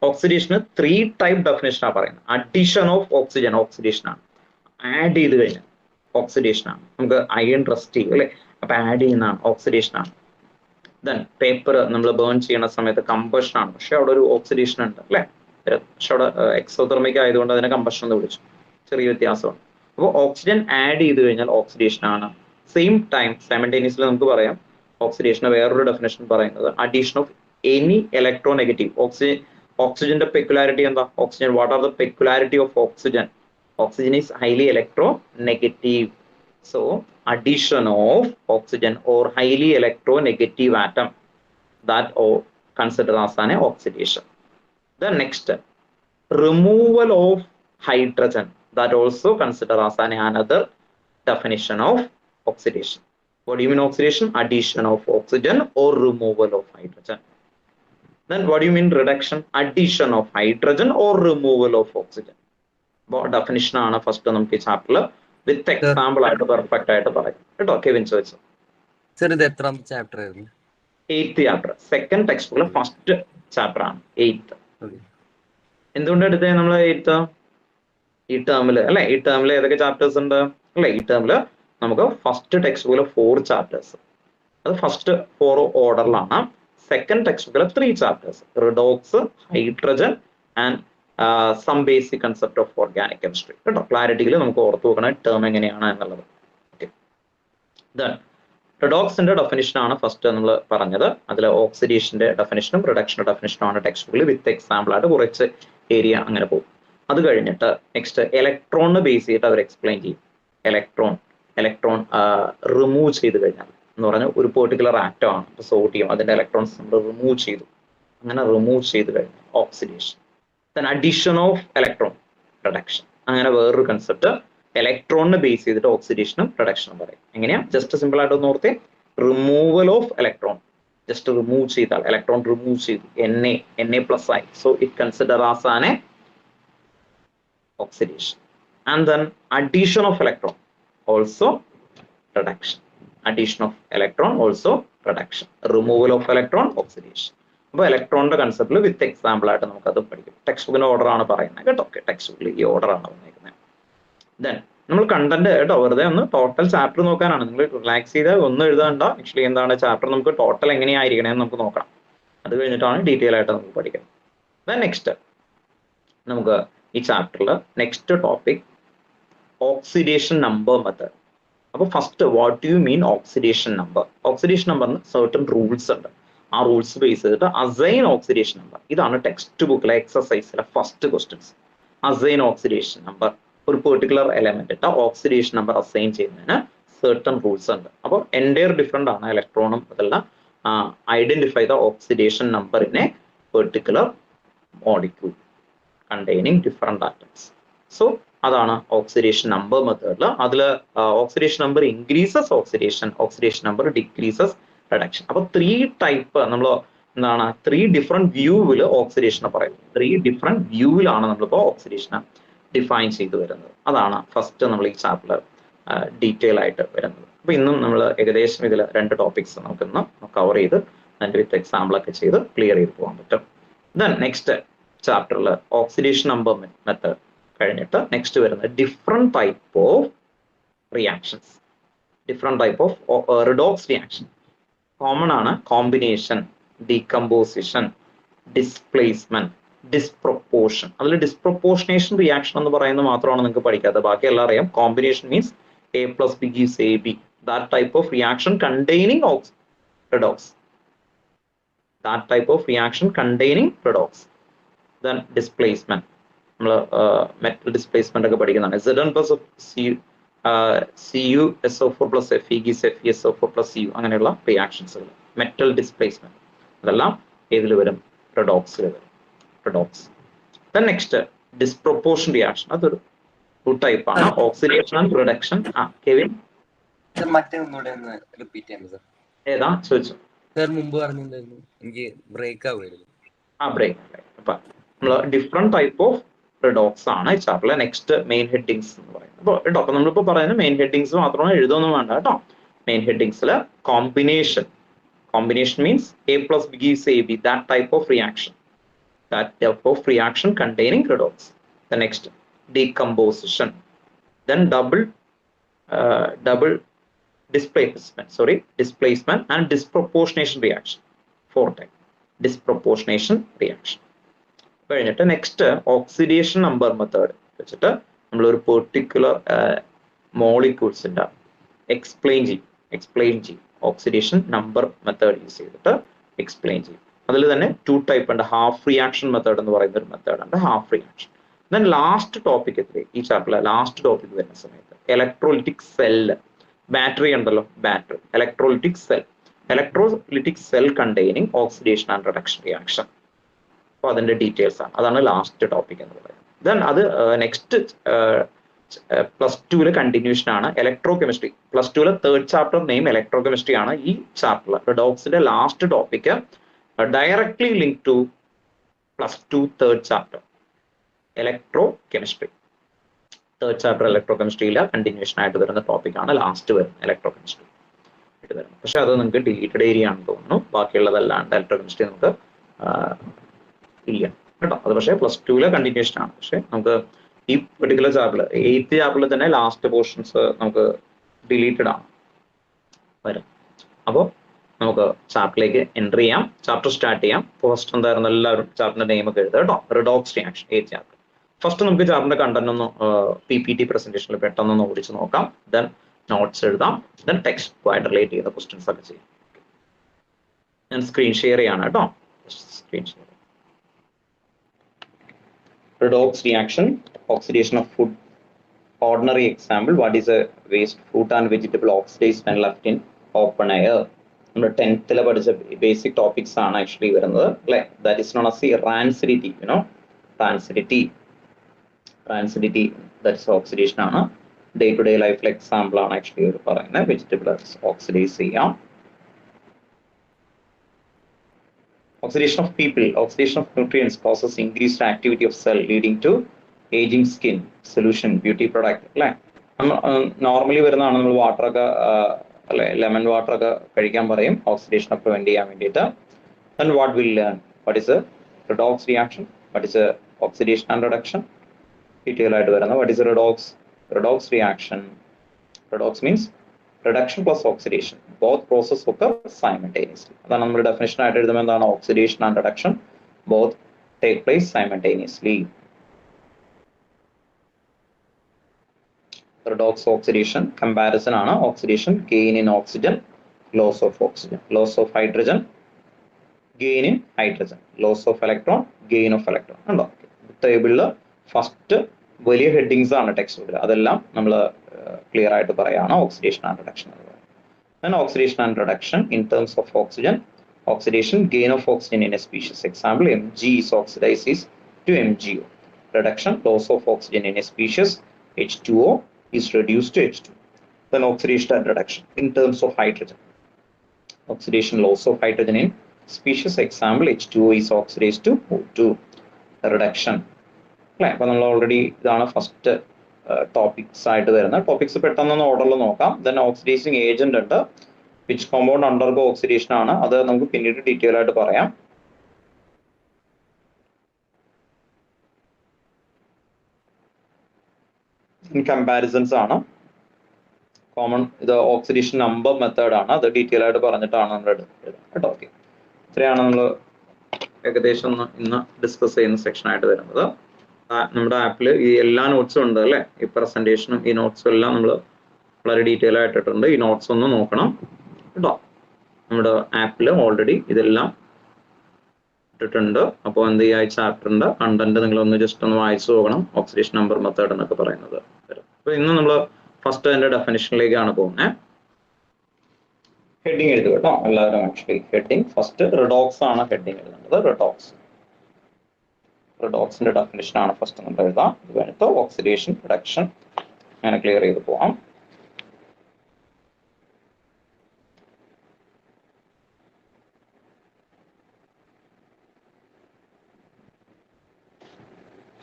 ഓക്സിഡേഷന് 3 ടൈപ്പ് ഡെഫിനിഷനാണ് പറയുന്നത്. അഡീഷൻ ഓഫ് ഓക്സിജൻ ഓക്സിഡേഷൻ ആണ്, ആഡ് ചെയ്ത് കഴിഞ്ഞാൽ ഓക്സിഡേഷൻ ആണ്. നമുക്ക് അയൺ റസ്റ്റ് ചെയ്യും അല്ലെ, അപ്പൊ ആഡ് ചെയ്യുന്നതാണ്, ഓക്സിഡേഷൻ ആണ്. ദെൻ പേപ്പർ നമ്മൾ ബേൺ ചെയ്യുന്ന സമയത്ത് കമ്പഷൻ ആണ്, പക്ഷെ അവിടെ ഒരു ഓക്സിഡേഷൻ ഉണ്ട് അല്ലെ, പക്ഷെ അവിടെ എക്സോതെർമിക് ആയതുകൊണ്ട് അതിനെ കമ്പഷൻ എന്ന് വിളിച്ചു. ചെറിയ വ്യത്യാസമാണ്. അപ്പോൾ ഓക്സിജൻ ആഡ് ചെയ്ത് കഴിഞ്ഞാൽ ഓക്സിഡേഷൻ ആണ്. സെയിം ടൈം സൈമൾട്ടേനിയസ്ലി നമുക്ക് പറയാം ഓക്സിഡേഷന് വേറൊരു ഡെഫിനേഷൻ പറയുന്നത് addition of any electronegative. ഓക്സിജന്റെ പെക്യുലാരിറ്റി എന്താ? Oxygen, what are the peculiarity of oxygen? Oxygen is highly electronegative. So addition of oxygen or highly electronegative atom that considered as an oxidation. The next, removal of hydrogen, that also considered as another definition of oxidation. What do you mean oxidation? Addition of oxygen or removal of hydrogen. Then what do you mean reduction? Addition of hydrogen or removal of oxygen. Definition ആണ് ഫസ്റ്റ് നമുക്ക് ഈ ചാപ്റ്ററിൽ വിത്ത് എക്സാമ്പിൾ ആയിട്ട് പെർഫെക്റ്റ് ആയിട്ട് പറയും കേട്ടോ. കെവിൻ ചോദിച്ചു സർ ഇത് എത്രാമത്തെ ചാപ്റ്റർ ആയിരുന്നു? 8th ചാപ്റ്റർ, സെക്കൻഡ് ടെക്സ്റ്റ് ബുക്കിലെ ഫസ്റ്റ് ചാപ്റ്റർ ആണ് 8th. എന്തുകൊണ്ട് എടുത്തത് നമ്മൾ 8th? ഈ ടേമില് അല്ലെ, ഈ ടേമിൽ ഏതൊക്കെ ചാപ്റ്റേഴ്സ് ഉണ്ട് അല്ലെ? ഈ ടേമില് നമുക്ക് ഫസ്റ്റ് ടെക്സ്റ്റ് ബുക്കിലെ 4 ചാപ്റ്റേഴ്സ്, അത് ഫസ്റ്റ് 4 ഓർഡറിലാണ്. സെക്കൻഡ് ടെക്സ്റ്റ് ബുക്കിലെ 3 chapters, redox, hydrogen and some basic concept of organic chemistry കേട്ടോ. ക്ലാരിറ്റിയിൽ നമുക്ക് ഓർത്ത് വെക്കണ ടേം എങ്ങനെയാണ് എന്നുള്ളത്. ഓക്കെ, ദെൻ റിഡോക്സിന്റെ ഡെഫിനിഷൻ ആണ് ഫസ്റ്റ് നമ്മൾ പറഞ്ഞത്. അതിൽ ഓക്സിഡേഷന്റെ ഡെഫിനിഷനും റിഡക്ഷന്റെ ഡെഫിനിഷനും ആണ് ടെക്സ്റ്റ് ബുക്കിൽ വിത്ത് എക്സാമ്പിൾ ആയിട്ട് കുറച്ച് ഏരിയ അങ്ങനെ പോകും. അത് കഴിഞ്ഞിട്ട് നെക്സ്റ്റ് ഇലക്ട്രോണിനെ ബേസ് ചെയ്തിട്ട് അവർ എക്സ്പ്ലെയിൻ ചെയ്യും. ഇലക്ട്രോൺ റിമൂവ് ചെയ്ത് കഴിഞ്ഞാൽ എന്ന് പറഞ്ഞാൽ ഒരു പെർട്ടിക്കുലർ ആറ്റം ആണ്, സോഡിയം, അതിന്റെ ഇലക്ട്രോൺസ് നമ്മൾ റിമൂവ് ചെയ്തു. അങ്ങനെ റിമൂവ് ചെയ്ത് കഴിഞ്ഞാൽ oxidation. then addition of electron, reduction. അങ്ങനെ വേറൊരു കൺസെപ്റ്റ് ഇലക്ട്രോണിനെ ബേസ് ചെയ്തിട്ട് ഓക്സിഡേഷനും റിഡക്ഷനും പറയും. എങ്ങനെയാ? ജസ്റ്റ് സിമ്പിൾ ആയിട്ട് ഒന്ന് ഓർത്തേ. Removal of electron, just remove ചെയ്താൽ ഇലക്ട്രോൺ റിമൂവ് ചെയ്തു, Na+ ആയി, so it consider as an oxidation. And then addition of electron, also reduction. Addition of electron, also reduction. Removal of electron, oxidation. അപ്പോൾ ഇലക്ട്രോണിന്റെ കൺസെപ്റ്റിൽ വിത്ത് എക്സാമ്പിൾ ആയിട്ട് നമുക്ക് അത് പഠിക്കും. ടെക്സ്റ്റ് ബുക്കിന്റെ ഓർഡർ ആണ് പറയുന്നത് കേട്ടോ. ഓക്കെ, ടെക്സ്റ്റ് ബുക്കിൽ ഈ ഓർഡർ ആണ് വന്നിരിക്കുന്നത്. ദെൻ നമ്മൾ കണ്ടന്റ് കേട്ടോ, വെറുതെ ഒന്ന് ടോട്ടൽ ചാപ്റ്റർ നോക്കാനാണ്. നിങ്ങൾ റിലാക്സ് ചെയ്താൽ ഒന്നും എഴുതാണ്ട. ആക്ച്വലി എന്താണ് ചാപ്റ്റർ നമുക്ക് ടോട്ടൽ എങ്ങനെയായിരിക്കണേന്ന് നമുക്ക് നോക്കണം. അത് കഴിഞ്ഞിട്ടാണ് ഡീറ്റെയിൽ ആയിട്ട് നമുക്ക് പഠിക്കുന്നത്. ദെൻ നെക്സ്റ്റ് നമുക്ക് ഈ ചാപ്റ്ററിൽ next topic oxidation number method. അപ്പോൾ first what you mean oxidation number? Oxidation നമ്പറിന് സർട്ടൺ റൂൾസ് ഉണ്ട്. ആ റൂൾസ് ബേസ് ചെയ്തിട്ട് അസൈൻ ഓക്സിഡേഷൻ നമ്പർ. ഇതാണ് ടെക്സ്റ്റ് ബുക്കിലെ എക്സസൈസിലെ first questions. Assign oxidation number, ഒരു പെർട്ടിക്കുലർ എലമെന്റിന്റെ ഓക്സിഡേഷൻ നമ്പർ അസൈൻ ചെയ്യുന്നതിന് certain rules ഉണ്ട്. അപ്പോൾ എൻറ്റയർ ഡിഫറെന്റ് ആണ് ഇലക്ട്രോണും അതെല്ലാം. Identify the oxidation number in a particular molecule containing different atoms. So അതാണ് ഓക്സിഡേഷൻ നമ്പർ മെത്തേഡിൽ. അതിൽ oxidation number increases oxidation number decreases reduction. അപ്പൊ 3 ടൈപ്പ് നമ്മൾ എന്താണ് 3 ഡിഫറെന്റ് വ്യൂവിൽ ഓക്സിഡേഷനെ പറയുന്നത്. 3 ഡിഫറെന്റ് വ്യൂവിലാണ് നമ്മളിപ്പോൾ ഓക്സിഡേഷനെ ഡിഫൈൻ ചെയ്തു വരുന്നത്. അതാണ് ഫസ്റ്റ് നമ്മൾ ഈ ചാപ്റ്റർ ഡീറ്റെയിൽ ആയിട്ട് വരുന്നത്. അപ്പൊ ഇന്നും നമ്മൾ ഏകദേശം ഇതിൽ 2 ടോപ്പിക്സ് നമുക്ക് ഇന്ന് കവർ ചെയ്ത് അതിന്റെ വിത്ത് എക്സാമ്പിൾ ഒക്കെ ചെയ്ത് ക്ലിയർ ചെയ്ത് പോകാൻ പറ്റും. ദെൻ നെക്സ്റ്റ് ചാപ്റ്ററിൽ ഓക്സിഡേഷൻ നമ്പർ മെത്തേഡ് കഴിഞ്ഞിട്ട് നെക്സ്റ്റ് വരുന്നത് different type of reactions. Different type of redox reaction. Common ആണ് കോമ്പിനേഷൻ, ഡീകമ്പോസിഷൻ, ഡിസ്പ്ലേസ്മെന്റ്, ഡിസ്പ്രൊപ്പോർഷൻ. അതിൽ ഡിസ്പ്രൊപ്പോർഷനേഷൻ റിയാക്ഷൻ എന്ന് പറയുന്നത് മാത്രമാണ് നിങ്ങൾക്ക് പഠിക്കാത്തത്. ബാക്കി എല്ലാം അറിയാം. Combination means A plus B gives AB. That type of reaction containing redox. That type of reaction containing redox. Then displacement. Metal displacement ഒക്കെ പഠിക്കുന്നതാണ്. Zn plus Cu SO4 plus Fe gives FeSO4 plus Cu. അങ്ങനെയുള്ള റിയാക്ഷൻസ്. മെറ്റൽ ഡിസ്പ്ലേസ്മെന്റ് അതെല്ലാം ഏതിൽ വരും? റിഡോക്സിൽ വരും. Redox. Then next disproportion reaction. അതൊരു ടൈപ്പ് ആണ്. Oxidation and reduction. കെവിൻ മറ്റേ ഒന്നുകൂടെ ഒന്ന് റിപ്പീറ്റ് ചെയ്യാം സർ. ഏതാ ചോദിച്ചു? സർ മുമ്പ് പറഞ്ഞിട്ടുണ്ടായിരുന്നു, എനിക്ക് ബ്രേക്ക് ആവുമായിരുന്നു. ബ്രേക്ക്. അപ്പൊ നമ്മള് ഡിഫറെന്റ് ടൈപ്പ് ഓഫ് റിഡോക്സ് ആണ് ഈ ചാപ്റ്ററിലെ നെക്സ്റ്റ് മെയിൻ ഹെഡിങ്സ് എന്ന് പറയുന്നത്. അപ്പോൾ കേട്ടോ, അപ്പൊ നമ്മളിപ്പോ പറയുന്നത് മെയിൻ ഹെഡിങ്സ് മാത്രമാണ്, എഴുതൊന്നും വേണ്ട കേട്ടോ. മെയിൻ ഹെഡിങ്സിൽ combination means A plus B gives AB. That type of reaction. That type of reaction containing redox. The next decomposition, then double displacement and disproportionation reaction. 4 type disproportionation reaction. കഴിഞ്ഞിട്ട് നെക്സ്റ്റ് ഓക്സിഡേഷൻ നമ്പർ മെത്തേഡ് വെച്ചിട്ട് നമ്മൾ ഒരു പെർട്ടിക്കുലർ മോളിക്യൂൾസിന്റെ എക്സ്പ്ലെയിൻ ചെയ്യും. ഓക്സിഡേഷൻ നമ്പർ മെത്തേഡ് യൂസ് ചെയ്തിട്ട് എക്സ്പ്ലെയിൻ ചെയ്യും. അതിൽ തന്നെ 2 ടൈപ്പ് ഉണ്ട്. ഹാഫ് റിയാക്ഷൻ മെത്തേഡ് എന്ന് പറയുന്ന ഒരു മെത്തേഡ് ഉണ്ട്. Half reaction. Then last topic ഈ ചാപ്റ്ററിലെ ലാസ്റ്റ് ടോപ്പിക് വരുന്ന സമയത്ത് ഇലക്ട്രോലിറ്റിക് സെല്ല്. ബാറ്ററി ഉണ്ടല്ലോ, battery. Electrolytic cell containing oxidation and reduction reaction. അപ്പോൾ അതിന്റെ ഡീറ്റെയിൽസ് ആണ്. അതാണ് ലാസ്റ്റ് ടോപ്പിക് എന്ന് പറയുന്നത്. ദെൻ അത് നെക്സ്റ്റ് +2 കണ്ടിന്യൂഷൻ ആണ് electrochemistry. +2 3rd chapter name electrochemistry ആണ്. ഈ ചാപ്റ്ററിൽ റിഡോക്സിന്റെ last topic directly link to +2 3rd chapter electrochemistry. 3rd chapter ഇലക്ട്രോ കെമിസ്ട്രിയിലെ കണ്ടിന്യൂഷൻ ആയിട്ട് വരുന്ന ടോപ്പിക്കാണ് ലാസ്റ്റ് വരുന്നത് ഇലക്ട്രോ കെമിസ്ട്രി ആയിട്ട് വരുന്നത്. പക്ഷെ അത് നിങ്ങൾക്ക് ഡിലീറ്റഡ് ഏരിയ ആണെന്ന് തോന്നുന്നു. ബാക്കിയുള്ളതല്ലാണ്ട് ഇലക്ട്രോ കെമിസ്ട്രി നമുക്ക് ഇല്ല കേട്ടോ. അത് പക്ഷേ +2 കണ്ടിന്യൂഷൻ ആണ്. പക്ഷെ നമുക്ക് ഈ പെർട്ടിക്കുലർ ചാപ്റ്ററിൽ 8th ചാപ്റ്ററിൽ തന്നെ ലാസ്റ്റ് പോർഷൻസ് നമുക്ക് ഡിലീറ്റഡ് ആണ് വരും. അപ്പോൾ നമുക്ക് ചാപ്റ്ററിലേക്ക് എൻ്റർ ചെയ്യാം. ചാപ്റ്റർ സ്റ്റാർട്ട് ചെയ്യാം. ഫസ്റ്റ് എന്തായിരുന്നു എല്ലാവരും ചാപ്റ്ററിന്റെ നെയിം ഒക്കെ എഴുതുക കേട്ടോ. Redox reaction 8th chapter. First നമുക്ക് ചാപ്റ്ററിന്റെ കണ്ടന്റ് ഒന്ന് PPT പ്രസന്റേഷനിൽ പെട്ടെന്ന് ഓടിച്ച് നോക്കാം. ദെൻ നോട്ട്സ് എഴുതാം. ദെൻ ടെക്സ്റ്റ് ആയിട്ട് റിലേറ്റ് ചെയ്യുന്ന ക്വസ്റ്റ്യൻസ് ഒക്കെ ചെയ്യാം. ഞാൻ സ്ക്രീൻ ഷെയർ ചെയ്യാണ് കേട്ടോ. Screen share. Redox reaction, oxidation of food. Ordinary example, what is a waste fruit and vegetable oxidized when left in open air? നമ്മുടെ 10th പഠിച്ച ബേസിക് ടോപ്പിക്സ് ആണ് ആക്ച്വലി വരുന്നത് അല്ലെ. That is known as rancidity. Rancidity that is oxidation ആണ്. ഡേ ടു ഡേ ലൈഫിലെ എക്സാമ്പിൾ ആണ് ആക്ച്വലി പറയുന്നത്. വെജിറ്റബിൾ ഓക്സിഡൈസ് ചെയ്യാം. Oxidation of people, oxidation of nutrients causes increased activity of cell leading to aging skin, solution, beauty product. Normally വരുന്നതാണ്. നമ്മൾ വാട്ടർ ഒക്കെ അല്ലെ, ലെമൺ വാട്ടർ ഒക്കെ കഴിക്കാൻ പറയും ഓക്സിഡേഷൻ ഒക്കെ പ്രിവെന്റ് ചെയ്യാൻ വേണ്ടിയിട്ട്. Then what we'll learn, what is a redox reaction, what is a oxidation and reduction, detail ആയിട്ട് വരുന്നത്. What is a redox reaction? Redox means reduction plus oxidation. Both process occur simultaneously. അതാണ് നമ്മൾ ഡെഫിനിഷൻ ആയിട്ട് എഴുതുമ്പോൾ എന്താണ് oxidation and reduction both take place simultaneously. Redox oxidation comparison ആണ്. Oxidation gain in oxygen, loss of oxygen, loss of hydrogen, gain in hydrogen, loss of electron, gain of electron ഉണ്ടോ. ടേബിളിൽ ഫസ്റ്റ് വലിയ ഹെഡിങ്സ് ആണ് ടെക്സ്റ്റ് ബുക്കിൽ, അതെല്ലാം നമ്മൾ ക്ലിയർ ആയിട്ട് പറയാണ് ഓക്സിഡേഷൻ ആൻഡ് റിഡക്ഷൻ എന്ന് പറയുന്നത്. Then oxidation and reduction in terms of oxygen, oxidation, gain of oxygen in a species. Example, Mg is oxidizes to MgO. Reduction, loss of oxygen in a species, H2O is reduced to H2. Then oxidation and reduction in terms of hydrogen. Oxidation, loss of hydrogen in species. Example, H2O is oxidized to O2. Reduction. അപ്പോൾ നമ്മൾ ഓൾറെഡി ഇതാണ് ഫസ്റ്റ് ടോപ്പിക്സ് ആയിട്ട് വരുന്നത്. ടോപ്പിക്സ് പെട്ടെന്ന് ഓർഡറിൽ നോക്കാം. ദെൻ ഓക്സിഡൈസിങ് ഏജന്റ് ഉണ്ട്, വിച്ച് കോമ്പൗണ്ട് അണ്ടർഗോ ഓക്സിഡേഷൻ ആണ്, അത് നമുക്ക് പിന്നീട് ഡീറ്റെയിൽ ആയിട്ട് പറയാം. കമ്പാരിസൺസ് ആണ്, കോമൺ ഇത് ഓക്സിഡേഷൻ നമ്പർ മെത്തേഡ് ആണ്, അത് ഡീറ്റെയിൽ ആയിട്ട് പറഞ്ഞിട്ടാണ് നമ്മൾ എടുക്കുന്നത് കേട്ടോ. ഓക്കെ, ഇത്രയാണ് നമ്മൾ ഏകദേശം ഇന്ന് ഡിസ്കസ് ചെയ്യുന്ന സെക്ഷൻ ആയിട്ട് വരുന്നത്. നമ്മുടെ ആപ്പിൽ ഈ എല്ലാ നോട്ട്സും ഉണ്ട് അല്ലേ, ഈ പ്രസന്റേഷനും ഈ നോട്ട്സും എല്ലാം നമ്മൾ വളരെ ഡീറ്റെയിൽ ആയിട്ടിട്ടുണ്ട്. ഈ നോട്ട്സ് ഒന്ന് നോക്കണം കേട്ടോ. നമ്മുടെ ആപ്പിൽ ഓൾറെഡി ഇതെല്ലാം ഇട്ടിട്ടുണ്ട്. അപ്പോൾ എന്ത് ചെയ്യുക, ഈ ചാപ്റ്ററിന്റെ കണ്ടന്റ് നിങ്ങളൊന്ന് ജസ്റ്റ് ഒന്ന് വായിച്ചു പോകണം. ഓക്സിഡേഷൻ നമ്പർ മെത്തേഡ് എന്നൊക്കെ പറയുന്നത്. അപ്പോൾ ഇന്ന് നമ്മൾ ഫസ്റ്റ് അതിന്റെ ഡെഫിനിഷനിലേക്കാണ് പോകുന്നത്. ഹെഡിങ് എഴുതുക കേട്ടോ എല്ലാവരും. ആക്ച്വലി ഹെഡിങ് ഫസ്റ്റ് റിഡോക്സ് ആണ് ഹെഡിങ് എഴുതുന്നത്. റിഡോക്സിന്റെ ഡെഫിനിഷൻ ആണ് ഫസ്റ്റ് നമ്മൾ എഴുതാം. ഇത് കഴിഞ്ഞിട്ട് ഓക്സിഡേഷൻ, റിഡക്ഷൻ അങ്ങനെ ക്ലിയർ ചെയ്ത് പോവാം.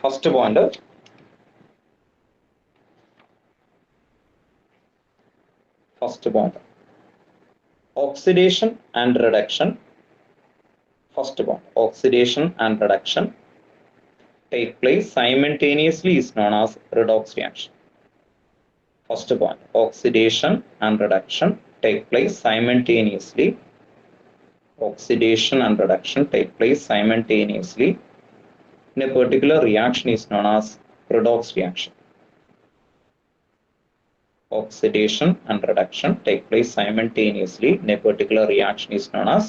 First point, oxidation and reduction. First point, oxidation and reduction take place simultaneously is known as redox reaction. First point, oxidation and reduction take place simultaneously. Oxidation and reduction take place simultaneously in a particular reaction is known as redox reaction. Oxidation and reduction take place simultaneously in a particular reaction is known as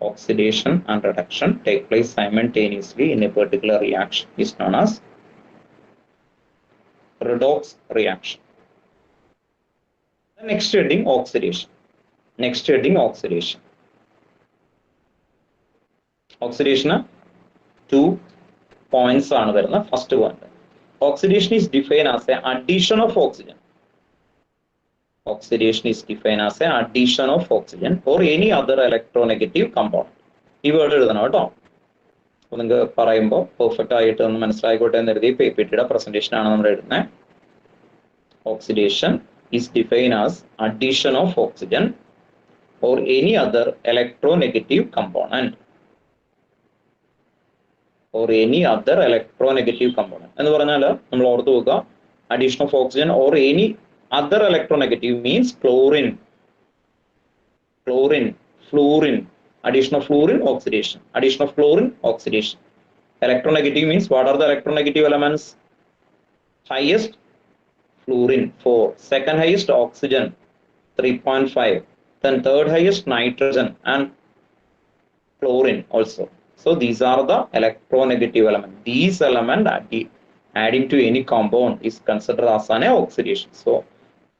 oxidation and reduction take place simultaneously in a particular reaction is known as redox reaction. The next heading, oxidation. Next heading, oxidation. Oxidation 2 points ആണ് വരുന്നത്. First one, oxidation is defined as an addition of oxygen. Oxidation is defined as an addition of oxygen or any other electronegative component. ഈ വേർഡ് എഴുതണം കേട്ടോ. അപ്പോൾ നിങ്ങൾക്ക് പറയുമ്പോൾ പെർഫെക്റ്റ് ആയിട്ട് ഒന്ന് മനസ്സിലായിക്കോട്ടെ എന്ന് കരുതി PPTയുടെ പ്രസന്റേഷൻ ആണ് നമ്മൾ എഴുതുന്നത്. Oxidation is defined as addition of oxygen or any other electronegative component. Or any other electronegative component. എന്ന് പറഞ്ഞാൽ നമ്മൾ ഓർത്ത് വെക്കുക, addition of oxygen or any other electronegative means chlorine, fluorine. Addition of fluorine, oxidation. Addition of chlorine, oxidation. Electronegative means what are the electronegative elements? Highest fluorine 4, second highest oxygen 3.5, then third highest nitrogen and chlorine also. So these are the electronegative elements. These elements adding to any compound is considered as an oxidation. So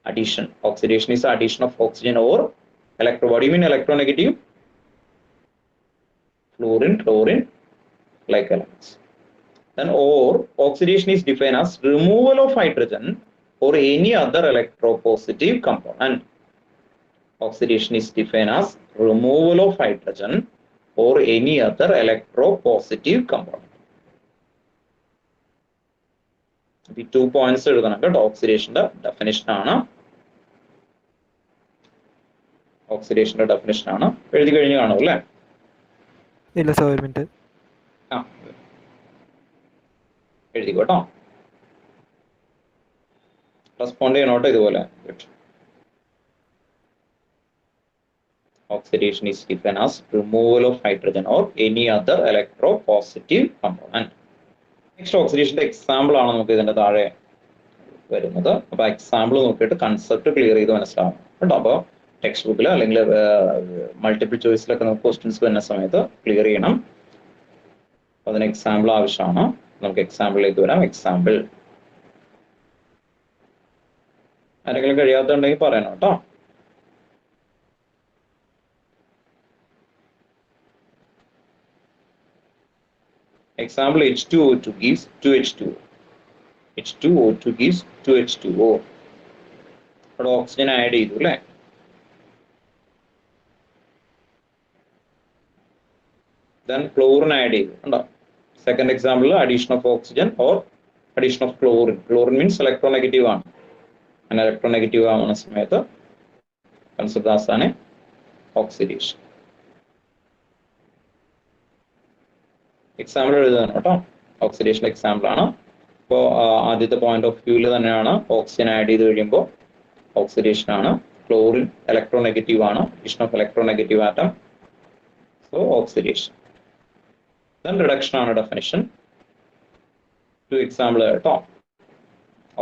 addition, oxidation is addition of oxygen or what do you mean electronegative? Fluorine, chlorine, like elements. Then or oxidation is defined as removal of hydrogen or any other electropositive component. Oxidation is defined as removal of hydrogen or any other electropositive component. The 2 points എഴുതണം കേട്ടോ. ഓക്സിഡേഷന്റെ ഡെഫിനിഷൻ ആണ്. ഓക്സിഡേഷന്റെ ഡെഫിനിഷൻ ആണ്. എഴുതി കഴിഞ്ഞ് കാണും അല്ലേ? ഇല്ല സർ, ഒരു മിനിറ്റ്. എഴുതിക്കോട്ടോ. റെസ്പോണ്ട് ചെയ്യണോട്ടോ ഇതുപോലെ. Oxidation is defined as removal of hydrogen or any other electropositive component. Next, oxidation example ആണ് നമുക്ക് ഇതിന്റെ താഴെ വരുന്നത്. അപ്പോൾ എക്സാമ്പിൾ നോക്കിയിട്ട് കൺസെപ്റ്റ് ക്ലിയർ ചെയ്ത് മനസ്സിലാവും കേട്ടോ. അപ്പോൾ ടെക്സ്റ്റ് ബുക്കിൽ അല്ലെങ്കിൽ മൾട്ടിപ്പിൾ ചോയ്സിലൊക്കെ നമുക്ക് ക്വസ്റ്റ്യൻസ് വരുന്ന സമയത്ത് ക്ലിയർ ചെയ്യണം. അതിന് എക്സാമ്പിൾ ആവശ്യമാണ്. നമുക്ക് എക്സാമ്പിളിലേക്ക് വരാം. എക്സാമ്പിൾ ആരെങ്കിലും കഴിയാത്തുണ്ടെങ്കിൽ പറയണം കേട്ടോ. Example, H2O2 gives 2H2O. H2O2 gives 2H2O. ഇവിടെ ഓക്സിജൻ ആഡ് ചെയ്തു അല്ലേ? Then chlorine ആഡ് ചെയ്തു ഉണ്ടോ? Second example addition of oxygen or addition of chlorine. Chlorine means electronegative ആണ്. അങ്ങനെ ഇലക്ട്രോനെഗറ്റീവ് ആവുന്ന സമയത്ത് കൺസിഡർ ഓക്സിഡേഷൻ. എക്സാമ്പിൾ എഴുതുകയാണ് കേട്ടോ. ഓക്സിഡേഷൻ എക്സാമ്പിൾ ആണ്. ഇപ്പോൾ ആദ്യത്തെ പോയിന്റ് ഓഫ് വ്യൂവിൽ തന്നെയാണ് ഓക്സിജൻ ആഡ് ചെയ്ത് കഴിയുമ്പോൾ ഓക്സിഡേഷൻ ആണ്. ക്ലോറിൻ ഇലക്ട്രോനെഗറ്റീവ് ആണ്. Addition of electronegative atom, so oxidation. Then reduction ആണ് ഡെഫിനിഷൻ. ടു എക്സാമ്പിൾ കേട്ടോ.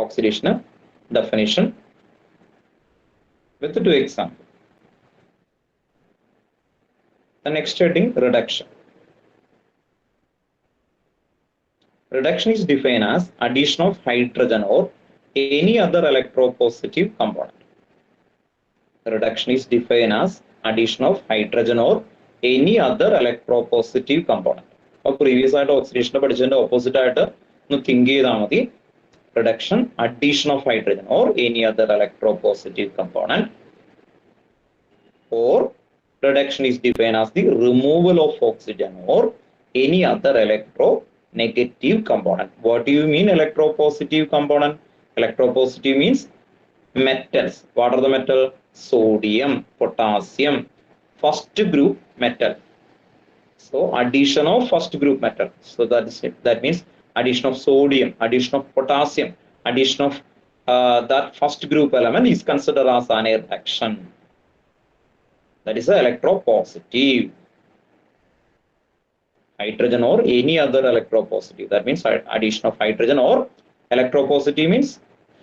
ഓക്സിഡേഷന് definition with two example. The next heading, reduction. Reduction is defined as addition of hydrogen or any other electropositive component. Reduction is defined as addition of hydrogen or any other electropositive component. അപ്പോൾ പ്രീവിയസ് ആയിട്ട് ഓക്സിഡേഷൻ പഠിച്ചതിന്റെ ഓപ്പോസിറ്റ് ആയിട്ട് ഒന്ന് തിങ്ക് ചെയ്താൽ മതി. Reduction addition of hydrogen or any other electropositive component, or reduction is defined as the removal of oxygen or any other electronegative component. What do you mean electropositive component? Electropositive means metals. What are the metal? Sodium, potassium, first group metal. So addition of first group metal. So that is it. That means addition of sodium, addition of potassium, addition of that first group element is considered as an reduction. That is a electropositive. Hydrogen or any other electropositive. That means addition of hydrogen or electropositive means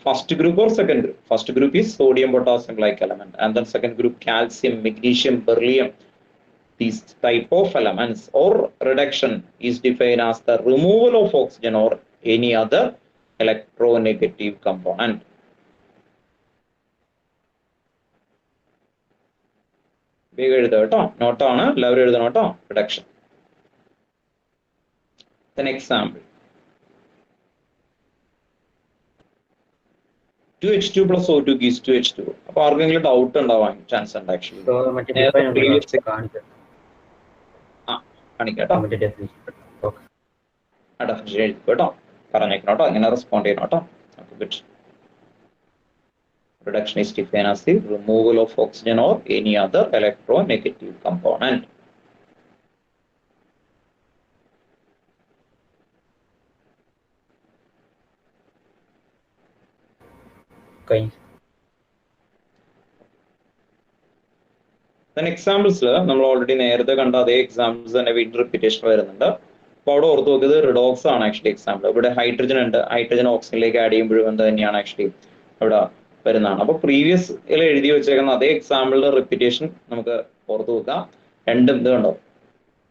first group or second group. First group is sodium, potassium like element, and then second group calcium, magnesium, beryllium. These type of elements, or reduction is defined as the removal of oxygen or any other electronegative component. വേഗം എഴുതുക കേട്ടോ. നോട്ടാണ്, എല്ലാവരും എഴുതണം കേട്ടോ. Reduction. Then example, 2H2 plus O2 gives 2H2. അപ്പോൾ ആർക്കെങ്കിലും ഡൗട്ട് ഉണ്ടാവാൻ ചാൻസ് ഉണ്ട് ആക്ച്വലി. കാണിക്കാം കേട്ടോ. ഡെഫിനിഷൻ എഴുതി കേട്ടോ, പറഞ്ഞേക്കണം കേട്ടോ, എങ്ങനെ റെസ്പോണ്ട് ചെയ്യണം കേട്ടോ. Good. Reduction is defined as the removal of oxygen or any other electronegative component. Okay. Then examples നമ്മൾ ഓൾറെഡി നേരത്തെ കണ്ട അതേ എക്സാമ്പിൾസ് തന്നെ വീണ്ടും റിപ്പീറ്റേഷൻ വരുന്നുണ്ട്. അപ്പോൾ അവിടെ ഓർത്ത് നോക്കിയത് റിഡോക്സ് ആണ് ആക്ച്വലി എക്സാമ്പിൾ. ഇവിടെ ഹൈഡ്രജൻ ഉണ്ട്, ഹൈഡ്രജൻ ഓക്സിജനിലേക്ക് ആഡ് ചെയ്യുമ്പോഴും എന്ത് തന്നെയാണ് ആക്ച്വലി അവിടെ വരുന്നതാണ്. അപ്പോൾ പ്രീവിയസ് എഴുതി വെച്ചേക്കുന്ന അതേ എക്സാമ്പിളിന്റെ റിപ്പീറ്റേഷൻ നമുക്ക് ഓർത്ത് നോക്കാം. രണ്ടും ഇത് കണ്ടോ,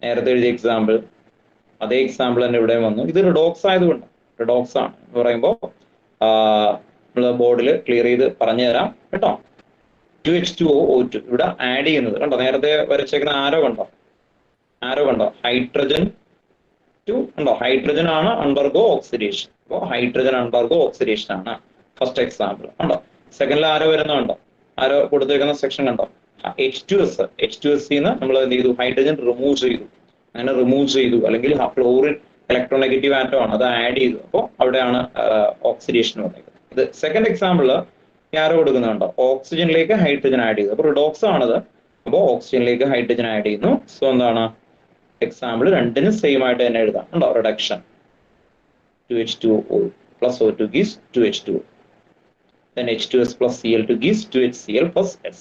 നേരത്തെ എഴുതിയ എക്സാമ്പിൾ അതേ എക്സാമ്പിൾ തന്നെ ഇവിടെ വന്നു. ഇത് റിഡോക്സ് ആയതുകൊണ്ട്, റിഡോക്സ് ആണ് എന്ന് പറയുമ്പോൾ നമ്മൾ ബോർഡിൽ ക്ലിയർ ചെയ്ത് പറഞ്ഞു തരാം കേട്ടോ. 2H2O2 ഇവിടെ ആഡ് ചെയ്യുന്നത് കണ്ടോ, നേരത്തെ വരച്ചേക്കുന്ന ആരോ കണ്ടോ, ഹൈഡ്രജൻ ടു കണ്ടോ, ഹൈഡ്രജൻ ആണ് അണ്ടർഗോ ഓക്സിഡേഷൻ. അപ്പോൾ ഹൈഡ്രജൻ അണ്ടർഗോ ഓക്സിഡേഷൻ ആണ് ഫസ്റ്റ് എക്സാമ്പിൾ കണ്ടോ. സെക്കൻഡിൽ ആരോ വരുന്നുണ്ടോ, ആരോ കൊടുത്തേക്കുന്ന സെക്ഷൻ കണ്ടോ, H2S നമ്മൾ എന്ത് ചെയ്തു, ഹൈഡ്രജൻ റിമൂവ് ചെയ്തു. അങ്ങനെ റിമൂവ് ചെയ്തു, അല്ലെങ്കിൽ ക്ലോറിൻ ഇലക്ട്രോനെഗറ്റീവ് ആറ്റം ആണ്, അത് ആഡ് ചെയ്തു. അപ്പോൾ അവിടെയാണ് ഓക്സിഡേഷൻ വന്നേക്കുന്നത്. ഇത് സെക്കൻഡ് എക്സാമ്പിള് ആരോ കൊടുക്കുന്നുണ്ടോ, ഓക്സിജനിലേക്ക് ഹൈഡ്രജൻ ആഡ് ചെയ്തു. അപ്പോൾ റിഡോക്സ് ആണത്. അപ്പോൾ ഓക്സിജനിലേക്ക് ഹൈഡ്രജൻ ആഡ് ചെയ്യുന്നു. സോ എന്താണ് എക്സാമ്പിൾ രണ്ടിനും സെയിം ആയിട്ട് തന്നെ എഴുതാം ഉണ്ടോ. Reduction 2H2O plus O2 gives 2H2O. Then H2S plus Cl2 gives 2HCl plus S.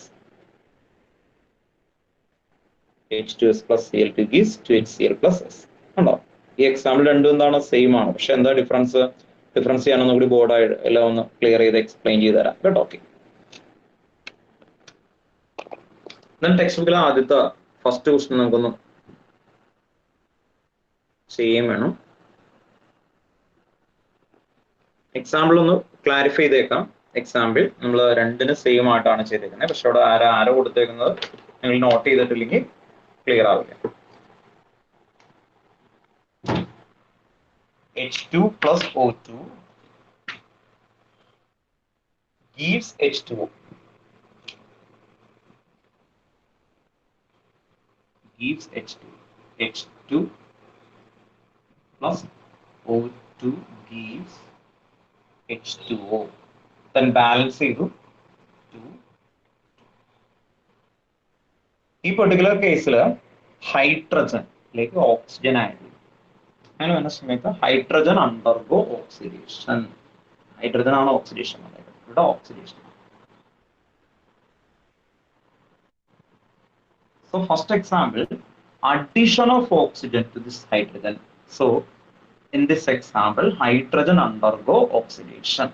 H2S plus Cl2 gives 2HCl plus S. ഉണ്ടോ. ഈ എക്സാമ്പിൾ രണ്ടും എന്താണ്, സെയിം ആണ്. പക്ഷെ എന്താ ഡിഫറൻസ് ചെയ്യാനൊന്നും കൂടി ബോർഡായിട്ട് എല്ലാം ഒന്ന് ക്ലിയർ ചെയ്ത് എക്സ്പ്ലെയിൻ ചെയ്ത് തരാം കേട്ടോ. ഓക്കെ. ടെക്സ്റ്റ് ബുക്കിലെ ആദ്യത്തെ ഫസ്റ്റ് ക്വസ്റ്റ്യൻ നമുക്കൊന്ന് ചെയ്യാൻ വേണം. എക്സാമ്പിൾ ഒന്ന് ക്ലാരിഫൈ ചെയ്തേക്കാം. എക്സാമ്പിൾ നമ്മൾ രണ്ടിനും സെയിം ആയിട്ടാണ് ചെയ്തേക്കുന്നത്. പക്ഷെ അവിടെ ആരോ കൊടുത്തേക്കുന്നത് നിങ്ങൾ നോട്ട് ചെയ്തിട്ടില്ലെങ്കിൽ ക്ലിയർ ആവില്ല. H2 plus O2 gives H2O. Gives H2. H2 plus O2 gives H2O. Then balance ചെയ്തു 2. ഈ പെർട്ടിക്കുലർ കേസിൽ ഹൈഡ്രജനിലേക്ക് ഓക്സിജൻ ആഡ് ചെയ്തു. അങ്ങനെ വരുന്ന സമയത്ത് ഹൈഡ്രജൻ അണ്ടർഗോ ഓക്സിഡേഷൻ. ഹൈഡ്രജൻ ആണ് ഓക്സിഡേഷൻ, ഇവിടെ oxidation. So first example, addition of oxygen to this hydrogen. So in this example, hydrogen undergo oxidation.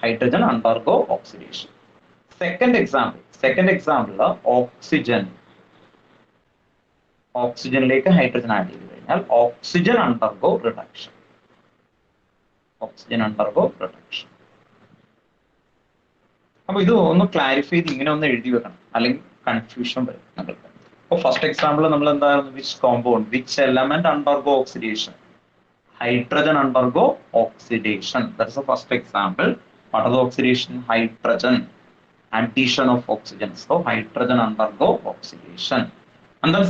Hydrogen undergo oxidation. Second example, oxygen. Oxygen like hydrogen add ചെയ്തു. Oxygen undergo reduction. Oxygen undergo reduction. അപ്പോൾ ഇത് ഒന്ന് ക്ലാരിഫൈ ചെയ്ത് ഇങ്ങനെ ഒന്ന് എഴുതി വെക്കണം, അല്ലെങ്കിൽ കൺഫ്യൂഷൻ വരും നിങ്ങൾക്ക്. അപ്പോൾ ഫസ്റ്റ് എക്സാമ്പിൾ നമ്മൾ എന്തായിരുന്നു, which compound, which element undergo oxidation? Hydrogen undergo oxidation. That is the first example. What are the oxidation? Hydrogen. Addition of oxygen. So hydrogen undergo oxidation. And then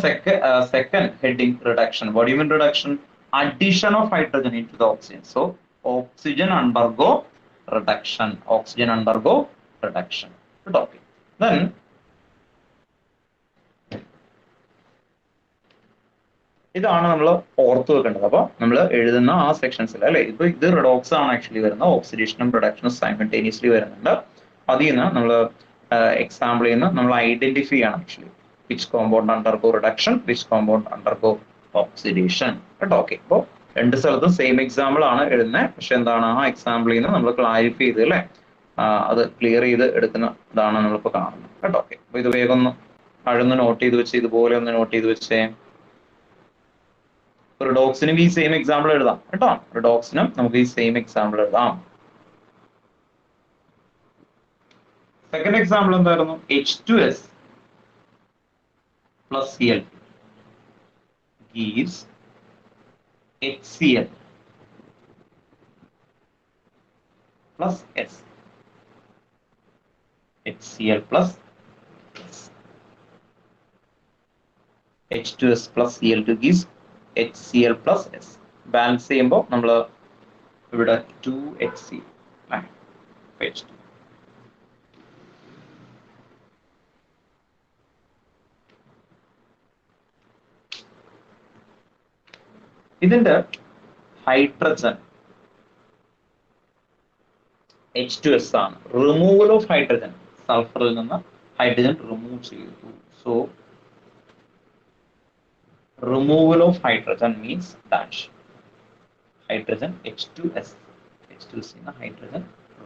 second heading, reduction. What do you mean reduction? Addition of hydrogen into the oxygen. So oxygen undergo reduction. Oxygen undergo reduction. Okay. Then ഇതാണ് നമ്മൾ ഓർത്ത് വെക്കേണ്ടത്. അപ്പൊ നമ്മൾ എഴുതുന്ന ആ സെക്ഷൻസിൽ അല്ലെ, ഇത് റിഡോക്സ് ആണ് ആക്ച്വലി വരുന്നത്. ഓക്സിഡേഷനും റിഡക്ഷനും സൈമൾട്ടേനിയസ്ലി വരുന്നുണ്ട്. അതിൽ നിന്ന് നമ്മൾ എക്സാമ്പിളിൽ നിന്ന് നമ്മൾ ഐഡന്റിഫൈ ചെയ്യണം actually which compound undergo reduction, which compound undergo oxidation. കേട്ടോ? ഓക്കെ. അപ്പോൾ രണ്ട് സ്ഥലത്തും സെയിം എക്സാമ്പിൾ ആണ് എഴുതുന്നത്. പക്ഷെ എന്താണ്, ആ എക്സാമ്പിളിൽ നിന്ന് നമ്മൾ ക്ലാരിഫൈ ചെയ്ത് അല്ലെ, അത് ക്ലിയർ ചെയ്ത് എടുക്കുന്ന ഇതാണ് നമ്മളിപ്പോൾ കാണുന്നത്. കേട്ടോ? ഓക്കെ. അപ്പൊ ഇത് വേഗം ഒന്ന് അഴന്ന് നോട്ട് ചെയ്ത് വെച്ച്, ഇതുപോലെ ഒന്ന് നോട്ട് ചെയ്ത് വെച്ചേ. റിഡോക്സിനും ഈ സെയിം എക്സാമ്പിൾ എഴുതാം. കേട്ടോ? റിഡോക്സിനും നമുക്ക് ഈ സെയിം എക്സാമ്പിൾ എഴുതാം. സെക്കൻഡ് എക്സാമ്പിൾ എന്തായിരുന്നു? H2S plus Cl gives HCl plus S. HCl plus S. H2S plus Cl2 gives HCl plus S. Balance ചെയ്യുമ്പോൾ നമ്മൾ ഇവിടെ 2HCl H2. ഇതിന്റെ ഹൈഡ്രജൻ H2S ആണ്. റിമൂവൽ ഓഫ് ഹൈഡ്രജൻ, സൾഫറിൽ നിന്ന് ഹൈഡ്രജൻ റിമൂവ് ചെയ്തു. So removal of hydrogen means dash hydrogen H2S. H2S ന്ന് ഹൈഡ്രജൻ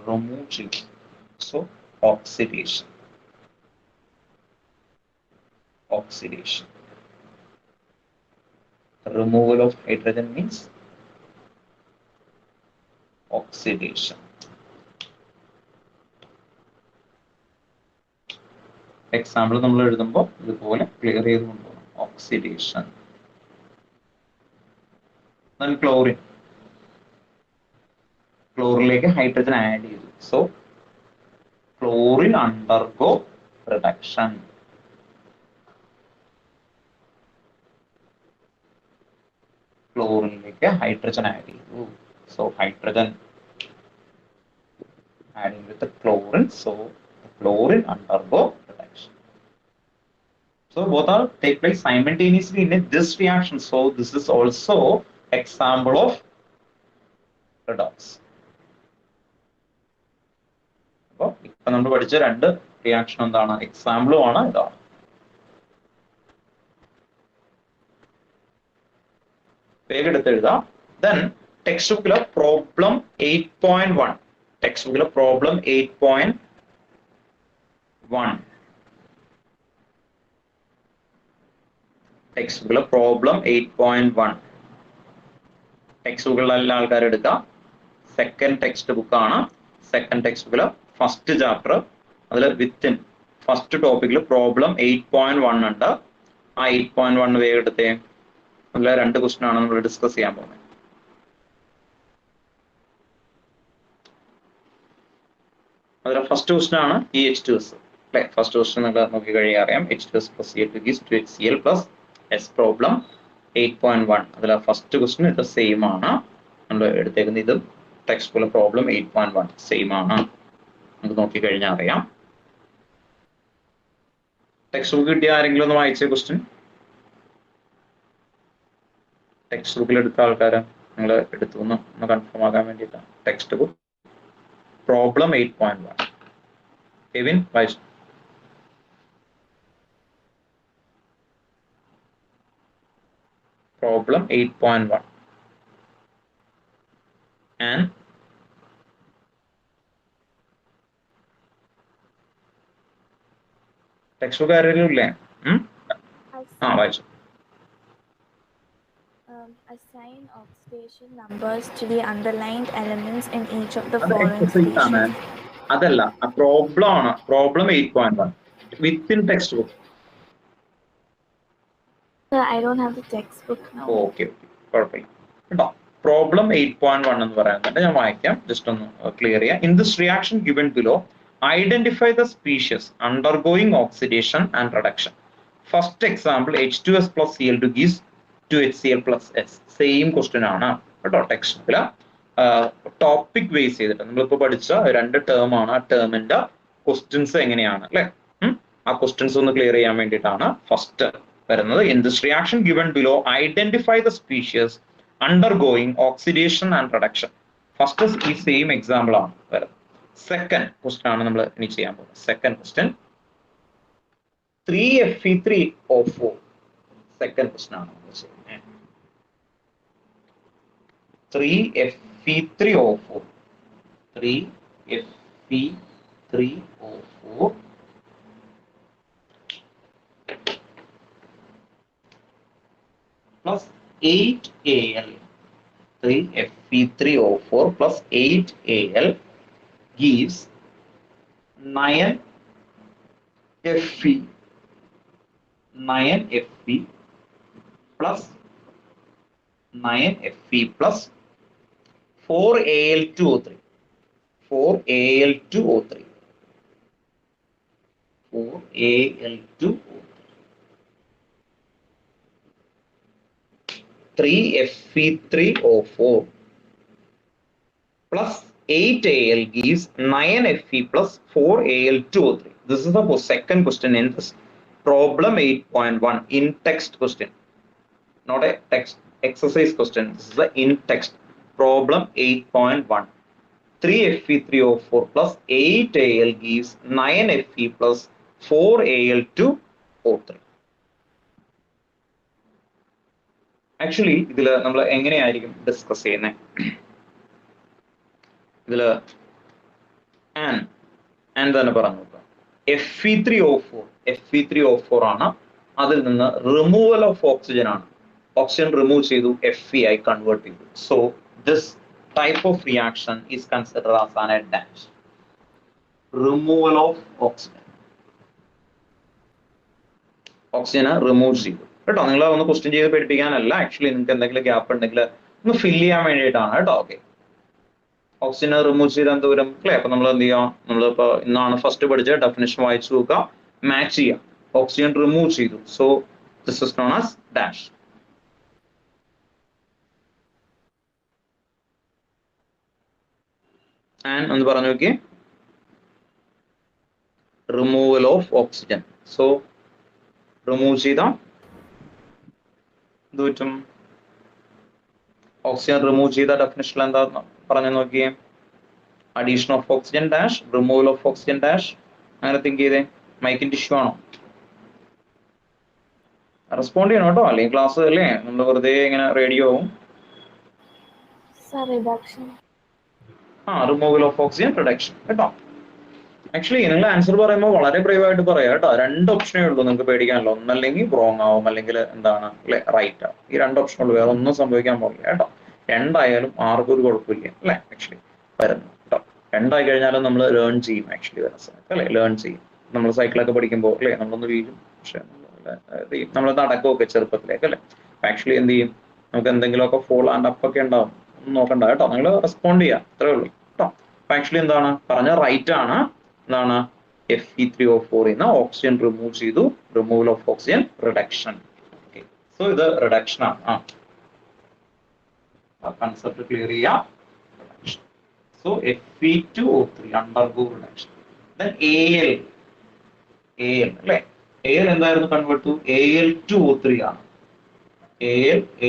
റിമൂവ് ചെയ്തു. So oxidation. Oxidation. Removal of hydrogen means oxidation. Example നമ്മൾ എഴുതുമ്പോൾ ഇതുപോലെ ക്ലിയർ ചെയ്ത് കൊണ്ടുപോകണം. ഓക്സിഡേഷൻ. ക്ലോറിൻ. ക്ലോറിനിലേക്ക് ഹൈഡ്രജൻ ആഡ് ചെയ്തു. So chlorine undergo reduction. ക്ലോറിനിലേക്ക് ഹൈഡ്രജൻ ആഡ് ചെയ്തു. So hydrogen adding with the chlorine, so the chlorine undergo reduction. So both are take place simultaneously in this reaction. So this is also example of redox. അപ്പോൾ ഇപ്പൊ നമ്മൾ പഠിച്ച രണ്ട് റിയാക്ഷൻ എന്താണ്? എക്സാമ്പിളും ആണ് ഇതാണ്. വേഗം എടുത്ത് എഴുതാം. Then ടെക്സ്റ്റ് ബുക്കിലെ പ്രോബ്ലം 8.1. ടെക്സ്റ്റ് ബുക്കിലെ പ്രോബ്ലം 8.1. ടെക്സ്റ്റ് ബുക്കിലെ പ്രോബ്ലം 8.1 ടെക്സ്റ്റ് ബുക്കുകളിലെ എല്ലാ ആൾക്കാരും എടുക്കുക. സെക്കൻഡ് ടെക്സ്റ്റ് ബുക്കാണ്. സെക്കൻഡ് ടെക്സ്റ്റ് ബുക്കിലെ ഫസ്റ്റ് ചാപ്റ്റർ, അതിൽ വിത്തിൻ ഫസ്റ്റ് ടോപ്പിക്കിൽ പ്രോബ്ലം 8.1 ഉണ്ട്. ആ 8.1 വേഗം എടുത്തേ. അതിലെ 2 ക്വസ്റ്റ്യൻ ആണ് നമ്മൾ ഡിസ്കസ് ചെയ്യാൻ പോകുന്നത്. അതിലെ ഫസ്റ്റ് ക്വസ്റ്റ്യൻ ആണ് ഈ H2S അല്ലെ. ഫസ്റ്റ് ക്വസ്റ്റ്യൻ നിങ്ങൾ നോക്കി കഴിയാൻ അറിയാം. H2S plus Cl2 gives 2HCl plus S problem 8.1. അതിലെ ഫസ്റ്റ് ക്വസ്റ്റ്യൻ ഇത് സെയിം ആണ് നമ്മൾ എടുത്തേക്കുന്നത്. ഇത് ടെക്സ്റ്റ് ബുക്കിലെ പ്രോബ്ലം 8.1 സെയിം ആണ്. നമുക്ക് നോക്കി കഴിഞ്ഞാൽ അറിയാം. ടെക്സ്റ്റ് ബുക്ക് കിട്ടിയ ആരെങ്കിലും ഒന്ന് വായിച്ച ക്വസ്റ്റ്യൻ? ടെക്സ്റ്റ് ബുക്കിൽ എടുത്ത ആൾക്കാർ നിങ്ങൾ എടുത്തു ഒന്ന് കൺഫേം ആകാൻ വേണ്ടിയിട്ടാണ്. ടെക്സ്റ്റ് ബുക്ക് പ്രോബ്ലം 8.1 കെവിൻ വായിച്ചു. പ്രോബ്ലം 8.1 ആൻഡ് ടെക്സ്റ്റ് ബുക്ക് ആരെങ്കിലും ഇല്ലേ? വായിച്ചു. Assign oxidation numbers to the underlined elements in each of the following species. അതല്ല, പ്രോബ്ലം ആണ്. Problem 8.1 within text book. Sir, I don't have the textbook now. Okay കുഴപ്പമില്ല കേട്ടോ. പ്രോബ്ലം 8.1 എന്ന് പറയുന്നുണ്ട്. ഞാൻ വായിക്കാം, ജസ്റ്റ് ഒന്ന് ക്ലിയർ ചെയ്യാം. In this reaction given below identify the species undergoing oxidation and reduction. First example H2S plus Cl2 gives 2HCl plus S. Same question ആണ് കേട്ടോ. ടെക്സ്റ്റ് ബുക്കില് ടോപ്പിക് ബേസ് ചെയ്തിട്ട് നമ്മളിപ്പോ പഠിച്ച 2 ടേം ആണ്. ആ ടേമിന്റെ ക്വസ്റ്റ്യൻസ് എങ്ങനെയാണ് അല്ലെ, ആ ക്വസ്റ്റ്യൻസ് ഒന്ന് ക്ലിയർ ചെയ്യാൻ വേണ്ടിയിട്ടാണ് ഫസ്റ്റ് വരുന്നത്. In this reaction given below identify the species undergoing oxidation and reduction. First ഈ സെയിം എക്സാമ്പിൾ ആണ് വരുന്നത്. സെക്കൻഡ് ക്വസ്റ്റ്യൻ ആണ് നമ്മൾ ഇനി ചെയ്യാൻ പോകുന്നത്. Second question 3Fe3O4. Second question ആണ് നമ്മൾ ചെയ്യുന്നത്. 3Fe3O4 3Fe3O4 plus 8Al. 3Fe3O4 plus 8Al gives 9Fe. 9Fe plus 9Fe plus 4Al2O3. 4Al2O3. 4Al2O3. 3Fe3O4 plus 8Al gives 9Fe plus 4Al2O3. This is the second question in this problem 8.1 in text question, not a text exercise question. This is the in text problem 8.1. 3Fe3O4 plus 8Al gives 9Fe plus 4Al2O3. Actually ഇതിൽ നമ്മൾ എങ്ങനെയായിരിക്കും ഡിസ്കസ് ചെയ്യുന്നത്? ഇതില് ആൻഡ് തന്നെ പറഞ്ഞു നോക്കാം. Fe3O4 ആണ്. അതിൽ നിന്ന് റിമൂവൽ ഓഫ് ഓക്സിജൻ ആണ്. ഓക്സിജൻ റിമൂവ് ചെയ്തു, Fe ആയി കൺവേർട്ട് ചെയ്തു. So this type of reaction is considered as an dash. Removal of oxygen, ഓക്സിജനെ റിമൂവ് ചെയ്തു കേട്ടോ. നിങ്ങളെ ഒന്ന് ക്വസ്റ്റ്യൻ ചെയ്ത് പഠിപ്പിക്കാനല്ല, ആക്ച്വലി നിങ്ങൾക്ക് എന്തെങ്കിലും ഗ്യാപ്പ് ഉണ്ടെങ്കിൽ ഒന്ന് ഫിൽ ചെയ്യാൻ വേണ്ടിയിട്ടാണ് കേട്ടോ. ഓക്കെ, ഓക്സിജനെ റിമൂവ് ചെയ്ത് എന്തോരം അല്ലേ. അപ്പൊ നമ്മൾ എന്ത് ചെയ്യാം, നമ്മളിപ്പോ ഇന്നാണ് ഫസ്റ്റ് പഠിച്ച ഡെഫിനിഷൻ വായിച്ചു നോക്കുക, മാച്ച് ചെയ്യാം. ഓക്സിജൻ റിമൂവ് ചെയ്തു, so this is known as dash. And എന്ന് പറഞ്ഞു നോക്കിയേ, removal of oxygen. So remove ചെയ്ത എന്ത് പറ്റും? ഓക്സിജൻ റിമൂവ് ചെയ്ത ഡെഫിനിഷൻ എന്താ പറഞ്ഞു നോക്കിയേ, addition of oxygen dash, removal of oxygen dash. അങ്ങനെ തിങ്ക് ചെയ്തേ. മൈക്കിന്റെ ഇഷ്യൂ ആണോ? റെസ്പോണ്ട് ചെയ്യണം കേട്ടോ, അല്ലെങ്കിൽ ക്ലാസ് അല്ലേ നമ്മൾ വെറുതെ ഇങ്ങനെ റേഡിയോ ആവും. Sir, reduction. Removal of oxygen reduction കേട്ടോ. ആക്ച്വലി നിങ്ങൾ ആൻസർ പറയുമ്പോൾ വളരെ ബ്രേവ് ആയിട്ട് പറയാം കേട്ടോ. 2 ഓപ്ഷനേ ഉള്ളൂ നിങ്ങൾക്ക് പേടിക്കാനല്ലോ. ഒന്നല്ലെങ്കിൽ റോങ് ആവും, അല്ലെങ്കിൽ എന്താണ് അല്ലെ റൈറ്റ് ആവും. ഈ 2 ഓപ്ഷൻ ഉള്ളൂ, വേറെ ഒന്നും സംഭവിക്കാൻ പോകില്ല കേട്ടോ. 2 ആയാലും ആർക്കും ഒരു കുഴപ്പമില്ല അല്ലെ ആക്ച്വലി വരുന്നു കേട്ടോ. 2 ആയി കഴിഞ്ഞാലും നമ്മൾ ലേൺ ചെയ്യും ആക്ച്വലി വരുന്ന സമയത്ത് അല്ലെ, ലേൺ ചെയ്യും. നമ്മൾ സൈക്കിളൊക്കെ പഠിക്കുമ്പോൾ അല്ലെ നമ്മളൊന്ന് വീഴും, പക്ഷെ നമ്മൾ നടക്കുമൊക്കെ ചെറുപ്പത്തിലേക്ക് അല്ലെ. ആക്ച്വലി എന്ത് ചെയ്യും, നമുക്ക് എന്തെങ്കിലുമൊക്കെ ഫോൾ ആൻഡ് അപ്പ് ഒക്കെ ഉണ്ടാവും, ഒന്നും നോക്കണ്ട കേട്ടോ. നിങ്ങൾ റെസ്പോണ്ട് ചെയ്യാം, അത്രേ ഉള്ളൂ കേട്ടോ. അപ്പൊ ആക്ച്വലി എന്താണ് പറഞ്ഞ റൈറ്റ് ആണ്. എന്താണ് Fe3O4 ഓക്സിജൻ റിമൂവ് ചെയ്തു, removal of oxygen reduction. So ഇത് റിഡക്ഷൻ ആണ്. കൺസെപ്റ്റ് ക്ലിയർ ചെയ്യാം. So Fe2O3 undergo reduction. Then Al അല്ലെ, Al എന്തായിരുന്നു കൺവേർട്ട് ടു Al2O3 ആണ്.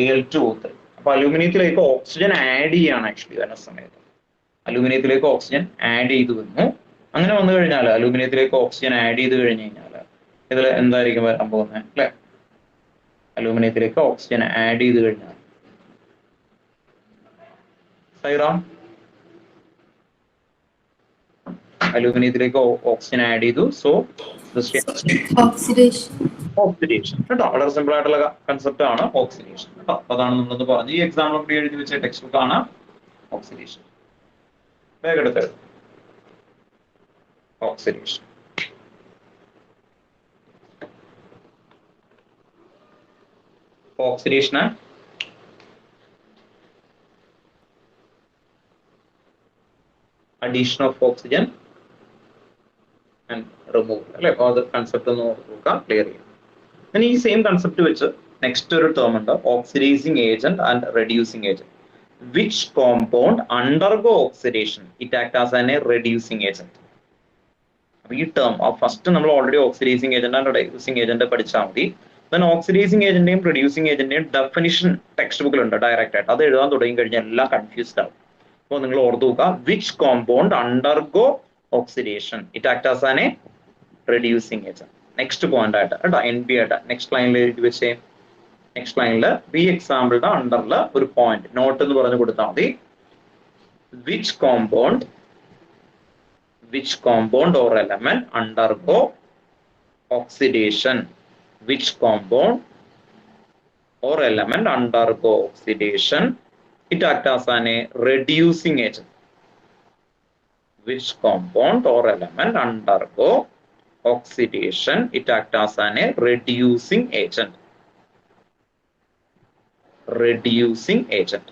Al2O3. അപ്പൊ അലൂമിനിയത്തിലേക്ക് ഓക്സിജൻ ആഡ് ചെയ്യാണ് ആക്ച്വലി വരുന്ന സമയത്ത്. അലൂമിനിയത്തിലേക്ക് ഓക്സിജൻ ആഡ് ചെയ്തു വന്നു. അങ്ങനെ വന്നു കഴിഞ്ഞാൽ അലൂമിനിയത്തിലേക്ക് ഓക്സിജൻ ആഡ് ചെയ്ത് കഴിഞ്ഞ് കഴിഞ്ഞാൽ ഇതിൽ എന്തായിരിക്കും വരാൻ പോകുന്നത് അല്ലെ. അലൂമിനിയത്തിലേക്ക് ഓക്സിജൻ ആഡ് ചെയ്ത് കഴിഞ്ഞാൽ സൈറാം, അലൂമിനിയത്തിലേക്ക് ഓക്സിജൻ ആഡ് ചെയ്തു. സോ ഓക്സിഡേഷൻ കേട്ടോ. വളരെ സിമ്പിൾ ആയിട്ടുള്ള കൺസെപ്റ്റ് ആണ് ഓക്സിഡേഷൻ കേട്ടോ. അതാണ് നമ്മളൊന്ന് പറഞ്ഞു. ഈ എക്സാമ്പിൾ കൂടി എഴുതി വെച്ച ടെക്സ്റ്റ് ബുക്ക് ആണ് ഓക്സിഡേഷൻ. വേഗം എടുത്തത് ഓക്സിഡേഷൻ. ഓക്സിഡേഷന് addition of oxygen and removal അല്ലെ. അപ്പൊ അത് കൺസെപ്റ്റ് ഒന്ന് നോക്കാം, ക്ലിയർ ചെയ്യാം. ഈ സെയിം കൺസെപ്റ്റ് വെച്ച് നെക്സ്റ്റ് ഒരു ടേം ഉണ്ട്, oxidising agent and reducing agent. Which compound undergo oxidation it act as an a reducing agent. ഈ ടേം ഫസ്റ്റ് നമ്മൾ already oxidising agent and reducing agent പഠിച്ചാൽ മതി. ദെൻ ഓക്സിഡൈസിങ് ഏജന്റിന്റെയും റെഡ്യൂസിങ് ഏജന്റിന്റെയും ഡെഫിനിഷൻ ടെക്സ്റ്റ് ബുക്കിലുണ്ട് ഡയറക്റ്റ് ആയിട്ട്. അത് എഴുതാൻ തുടങ്ങി കഴിഞ്ഞാൽ എല്ലാം കൺഫ്യൂസ്ഡ് ആവും. അപ്പോൾ നിങ്ങൾ ഓർത്തു നോക്കുക, which compound undergo oxidation it act as an a reducing agent. Next point ആയിട്ട് കേട്ടോ, NP ആയിട്ട് നെക്സ്റ്റ് ലൈനിൽ എഴുതി വെച്ചേ. നെക്സ്റ്റ് ലൈനിൽ ഈ എക്സാമ്പിളുടെ അണ്ടറിൽ ഒരു പോയിന്റ് നോട്ട് എന്ന് പറഞ്ഞു കൊടുത്താൽ മതി. Which compound or element undergo oxidation. Which compound or element undergo oxidation it acts as an reducing agent. Which compound or element undergo oxidation it acts as an reducing agent. Reducing agent.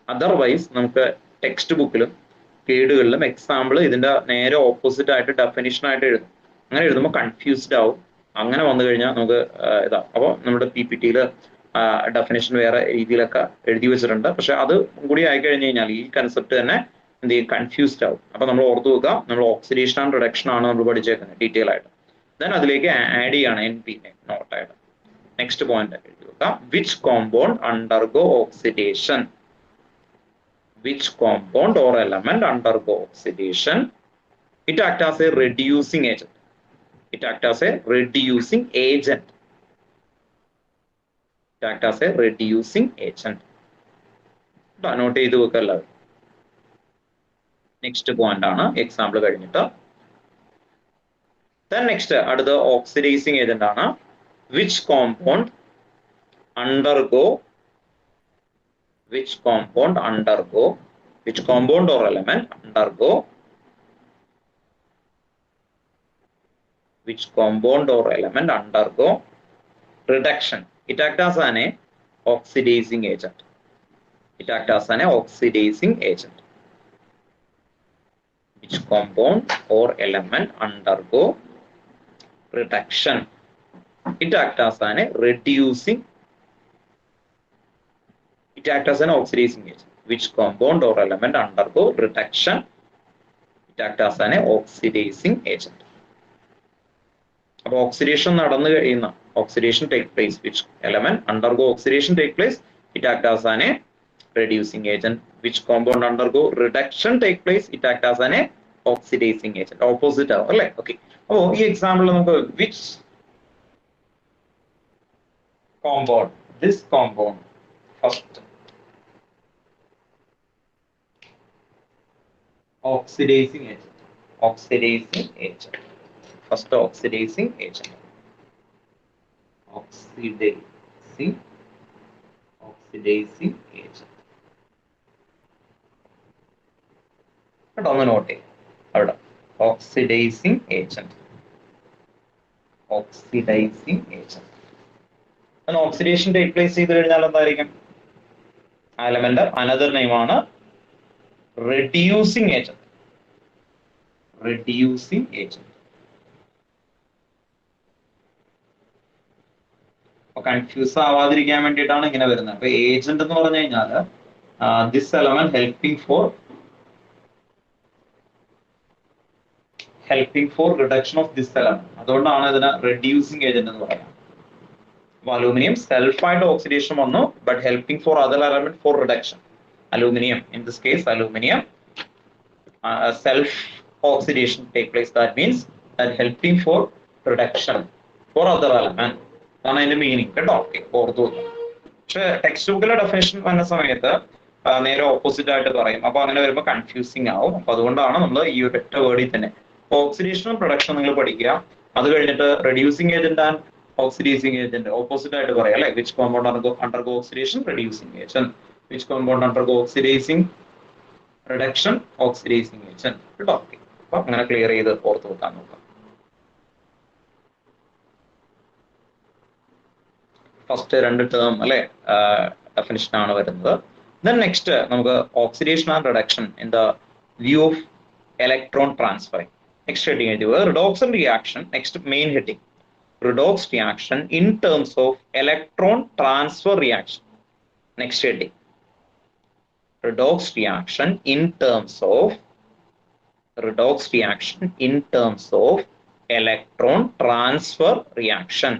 Otherwise നമുക്ക് ടെക്സ്റ്റ് ബുക്കിലും ഗൈഡുകളിലും എക്സാമ്പിൾ ഇതിന്റെ നേരെ ഓപ്പോസിറ്റ് ആയിട്ട് ഡെഫിനിഷൻ ആയിട്ട് എഴുതും. അങ്ങനെ എഴുതുമ്പോൾ കൺഫ്യൂസ്ഡ് ആവും. അങ്ങനെ വന്നു കഴിഞ്ഞാൽ നമുക്ക് ഇതാ. അപ്പോൾ നമ്മുടെ PPT-യിൽ ഡെഫിനിഷൻ വേറെ രീതിയിലൊക്കെ എഴുതി വെച്ചിട്ടുണ്ട്. പക്ഷെ അത് കൂടി ആയി കഴിഞ്ഞ് കഴിഞ്ഞാൽ ഈ കൺസെപ്റ്റ് തന്നെ എന്ത് ചെയ്യും, കൺഫ്യൂസ്ഡ് ആവും. അപ്പൊ നമ്മൾ ഓർത്തു വെക്കുക, നമ്മൾ ഓക്സിഡേഷൻ ആൻഡ് റിഡക്ഷൻ ആണ് നമ്മൾ പഠിച്ചേക്കുന്നത് ഡീറ്റെയിൽ ആയിട്ട്. ദെൻ അതിലേക്ക് ആഡ് ചെയ്യാണ് NP നോട്ടായിട്ട്. നെക്സ്റ്റ് പോയിന്റ് എഴുതി വെക്കുക, which compound undergo oxidation. Which compound or element undergo oxidation it acts as a reducing agent. It acts as a reducing agent. It acts as a reducing agent. Note ചെയ്ത് വെക്കല്ലോ. നെക്സ്റ്റ് പോയിന്റ് ആണ് എക്സാമ്പിൾ കഴിഞ്ഞിട്ട്. Then next അടുത്ത ഓക്സിഡൈസിങ് ഏജന്റ് ആണ്. Which compound or element undergo reduction. It acts as an oxidizing agent. Which compound or element undergo reduction. It acts as an reducing. It acts as an oxidizing agent. Which compound or element undergo reduction. It acts as an oxidizing agent. അപ്പോൾ ഓക്സിഡേഷൻ നടന്നു കഴിയുന്ന oxidation take place. Which element undergo oxidation take place? It acts as an reducing agent. Which compound undergo reduction take place? It acts as an oxidizing agent. Opposite ആവും അല്ലേ. ഓക്കെ. അപ്പോൾ ഈ എക്സാമ്പിളിൽ നമുക്ക് which compound, this compound first oxidizing agent. Oxidizing agent. First oxidizing agent. Oxidizing agent. ഒന്ന് നോട്ട് ചെയ്യാം അവിടെ oxidizing agent. Oxidizing agent. Oxidation take place ചെയ്ത് കഴിഞ്ഞാൽ എന്തായിരിക്കും? എലമെന്റ് അനദർ നെയിം ആണ് റെഡ്യൂസിങ് ഏജന്റ്. Reducing agent. അപ്പൊ കൺഫ്യൂസ് ആവാതിരിക്കാൻ വേണ്ടിയിട്ടാണ് ഇങ്ങനെ വരുന്നത്. അപ്പൊ ഏജന്റ് എന്ന് പറഞ്ഞു കഴിഞ്ഞാൽ this element helping for reduction of this element. അതുകൊണ്ടാണ് ഇതിന് റെഡ്യൂസിങ് ഏജന്റ് എന്ന് പറയുന്നത്. അപ്പൊ അലൂമിനിയം സെൽഫായിട്ട് ഓക്സിഡേഷൻ വന്നു, but helping for other element for reduction. Aluminium, in this case aluminium self oxidation take place. That means that helping for reduction for other element. അതാണ് അതിന്റെ മീനിങ് കേട്ടോ. ഓർത്തു. പക്ഷെ ടെക്സ്റ്റ് ബുക്കിലെ ഡെഫിനേഷൻ വന്ന സമയത്ത് നേരെ ഓപ്പോസിറ്റ് ആയിട്ട് പറയും. അപ്പൊ അങ്ങനെ വരുമ്പോൾ കൺഫ്യൂസിങ് ആവും. അപ്പൊ അതുകൊണ്ടാണ് നമ്മൾ ഈ ഒറ്റ വേർഡിൽ തന്നെ ഓക്സിഡേഷനും പ്രൊഡക്ഷനും നിങ്ങൾ പഠിക്കുക. അത് കഴിഞ്ഞിട്ട് reducing agent and oxidising agent opposite ആയിട്ട് പറയാം അല്ലെ. Which compound undergo oxidation? Reducing agent. Which compound undergo oxidising? Reduction, oxidising agent കേട്ടോ. അപ്പൊ അങ്ങനെ ക്ലിയർ ചെയ്ത് ഓർത്ത് വെക്കാൻ നോക്കാം. ഫസ്റ്റ് രണ്ട് ടേം അല്ലെ ഡെഫിനിഷൻ ആണ് വരുന്നത്. ദെൻ നെക്സ്റ്റ് നമുക്ക് oxidation and reduction in the view of electron transferring. Next heading എഴുതുക redox reaction. Next main heading redox reaction in terms of electron transfer reaction. Next heading redox reaction in terms of electron transfer reaction.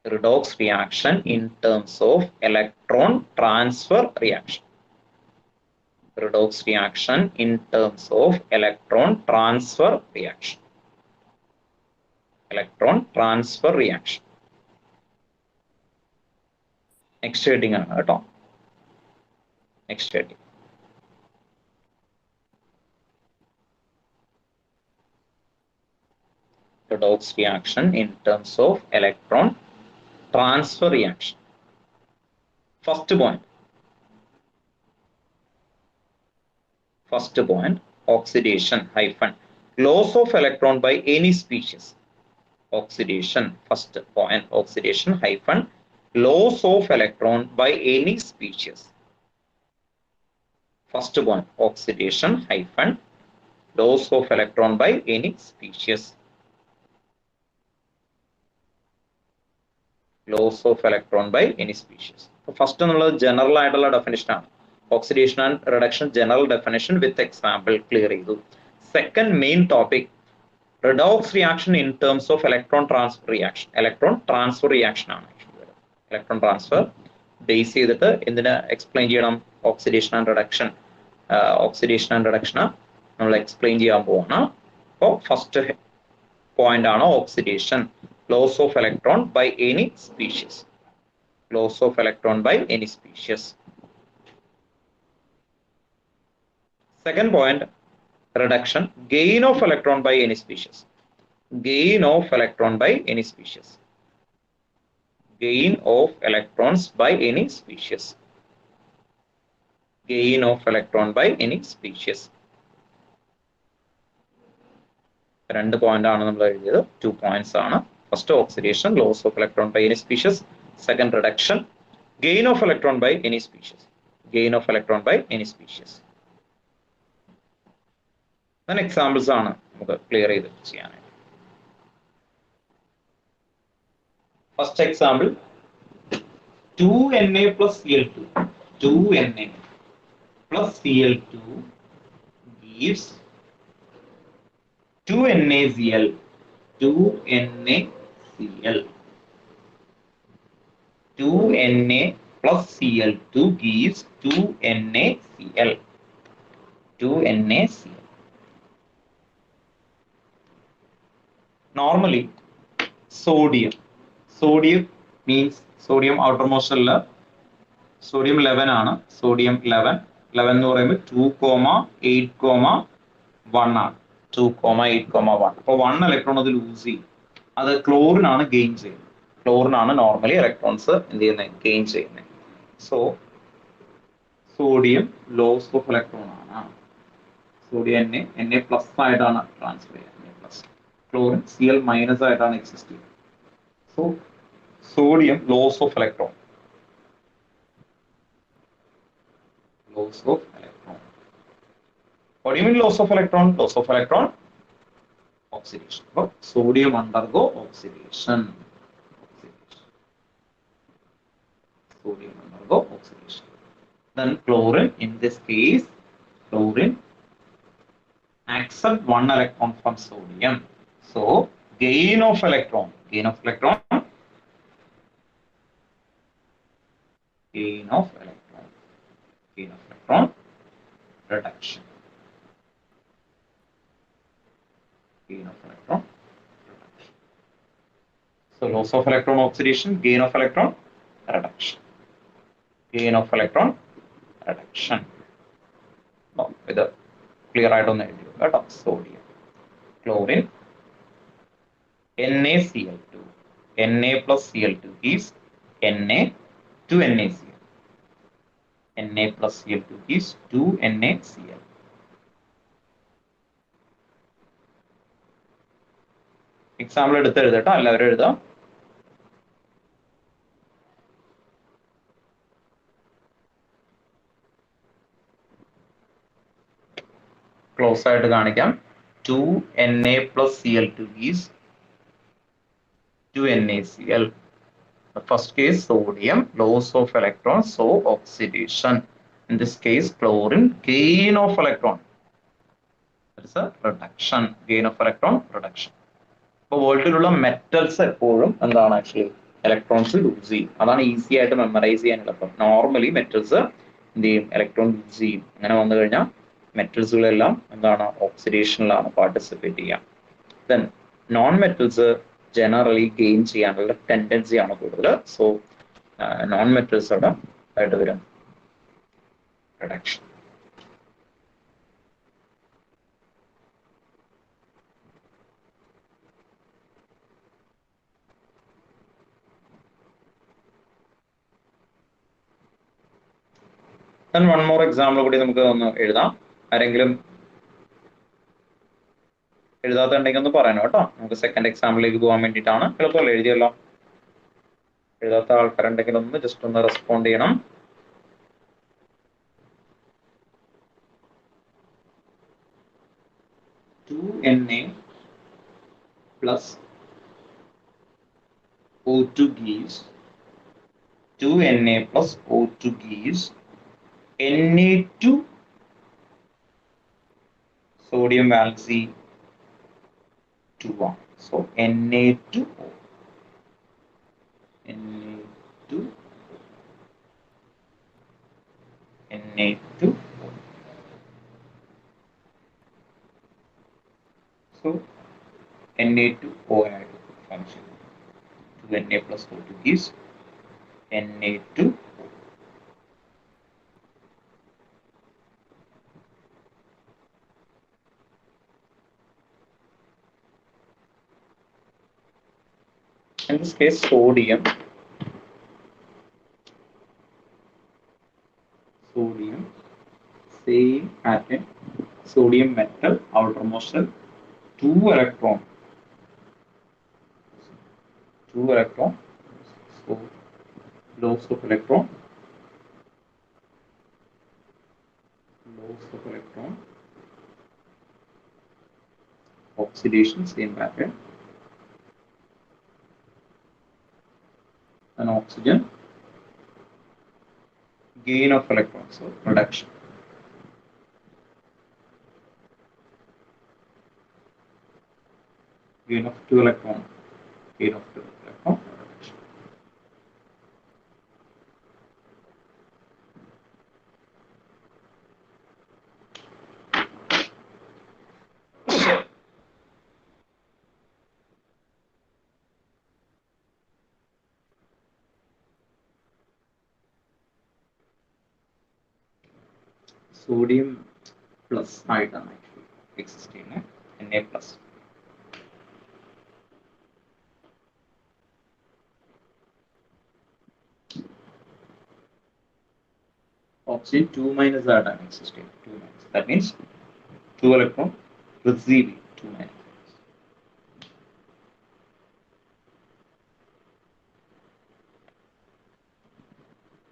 Redox reaction in terms of electron transfer reaction. Redox reaction in terms of electron transfer reaction. Electron transfer reaction. Next heading ആണ് കേട്ടോ. Next heading. Redox reaction in terms of electron transfer reaction. First point, oxidation hyphen loss of electron by any species. Oxidation, first point, oxidation hyphen loss of electron by any species. First point, oxidation hyphen loss of electron by any species. Loss of electron by any species. So first എന്നുള്ളത് ജനറൽ ആയിട്ടുള്ള ഡെഫിനിഷൻ ആണ്. Oxidation and reduction general definition with example clear ചെയ്തു. Second main topic redox reaction in terms of electron transfer reaction. Electron transfer reaction ആണ്. ഇലക്ട്രോൺ ട്രാൻസ്ഫർ ബേസ് ചെയ്തിട്ട് എന്തിനാ എക്സ്പ്ലെയിൻ ചെയ്യണം? Oxidation and reduction. Oxidation and reduction നമ്മൾ എക്സ്പ്ലെയിൻ ചെയ്യാൻ പോവാണ്. അപ്പോൾ ഫസ്റ്റ് പോയിന്റ് ആണ് oxidation, loss of electron by any species. Loss of electron by any species. Second point, reduction, gain of electron by any species. Gain of electron by any species. Gain of electrons by any species. Gain of electron by any species. രണ്ട് പോയിന്റ് ആണ് നമ്മൾ എഴുതിയത്. 2 points ആണ്. First oxidation, loss of electron by any species. Second reduction, gain of electron by any species. Gain of electron by any species. Then examples ആണ് നമുക്ക് ക്ലിയർ ചെയ്ത് ചെയ്യാനായിട്ട്. First example, 2Na plus Cl2. 2Na plus Cl2 gives 2NaCl. 2NaCl. 2Na plus Cl2 gives 2NaCl. 2NaCl. Normally, sodium means sodium outermost cell. Sodium 11 ആണ്. Sodium 11 11 എന്ന് പറയുമ്പോൾ 2,8,1 ആണ്. 2,8,1. അപ്പോൾ 1 ഇലക്ട്രോൺ അത് ലൂസ് ചെയ്യും. അത് ക്ലോറിനാണ് ഗെയിൻ ചെയ്യുന്നത്. ക്ലോറിനാണ് നോർമലി ഇലക്ട്രോൺസ് എന്ത് ചെയ്യുന്നത്, ഗെയിൻ ചെയ്യുന്നത്. So sodium loss of electron ആണ്. സോഡിയം Na പ്ലസ് ആയിട്ടാണ് ട്രാൻസ്ഫർ ചെയ്യുന്നത്. ക്ലോറിൻ Cl മൈനസ് ആയിട്ടാണ് എക്സിസ്റ്റ് ചെയ്യുന്നത്. So sodium loss of electron. Loss of electron. What do you mean loss of electron? Loss of electron oxidation. So, sodium undergo oxidation. Sodium undergo oxidation. Then chlorine, in this case, chlorine accept 1 electron from sodium. So, gain of electron. Gain of electron. Gain of electron. Gain of electron reduction. Gain of electron reduction. So loss of electron oxidation, gain of electron reduction. Gain of electron reduction. No, with a clear I don't know. Sodium, chlorine, NaCl2. Na plus Cl2 is Na to NaCl. Na plus Cl2 is 2NaCl. Example എടുത്ത് എഴുതട്ടോ, എല്ലാവരും എഴുതാം. ക്ലോസ് ആയിട്ട് കാണിക്കാം. 2Na plus Cl2 is 2NaCl. The first case sodium, loss of electrons, so oxidation. In this case chlorine, gain of electron. That is a reduction. Gain of electron reduction. അപ്പോൾ വേൾഡിലുള്ള മെറ്റൽസ് എപ്പോഴും എന്താണ് ആക്ച്വലി ഇലക്ട്രോൺസ് ലൂസ് ചെയ്യും. അതാണ് ഈസി ആയിട്ട് മെമ്മറൈസ് ചെയ്യാനുള്ളത്. നോർമലി മെറ്റൽസ് എന്ത് ചെയ്യും, ഇലക്ട്രോൺ ലൂസ് ചെയ്യും. അങ്ങനെ വന്നു കഴിഞ്ഞാൽ മെറ്റൽസുകളെല്ലാം എന്താണ് ഓക്സിഡേഷനിലാണ് പാർട്ടിസിപ്പേറ്റ് ചെയ്യുക. Then non metals generally gain ചെയ്യാനുള്ള ടെൻഡൻസി ആണ് കൂടുതൽ. സോ നോൺ മെറ്റൽസ് അവിടെ ആയിട്ട് വരും reduction. Then one more example കൂടി നമുക്ക് ഒന്ന് എഴുതാം. ആരെങ്കിലും എഴുതാത്തുണ്ടെങ്കിൽ ഒന്ന് പറയണം കേട്ടോ. നമുക്ക് സെക്കൻഡ് എക്സാമ്പിളിലേക്ക് പോകാൻ വേണ്ടിയിട്ടാണ്. എളുപ്പമല്ലേ, എഴുതിയല്ലോ. എഴുതാത്ത ആൾക്കാരുണ്ടെങ്കിൽ ഒന്ന് ജസ്റ്റ് ഒന്ന് റെസ്പോണ്ട് ചെയ്യണം. Na plus O2 gives 2Na plus O2 gives Na2 sodium valency 2 so Na2O. Na2O. Na2O. So Na2O function. 2Na plus O2 gives Na2O. In this case, sodium same atom, sodium metal, outermost shell, 2 electron, so loss of electron, oxidation, same pattern. An oxygen, gain of electrons, so reduction. Gain of 2 electron, reduction. Sodium plus ആയിട്ടാണ് എക്സിസ്റ്റ് ചെയ്യുന്നത്, Na+. Oxygen 2- ആയിട്ടാണ് എക്സിസ്റ്റ് ചെയ്യുന്നത്. 2-. That means 2 electron receive 2-.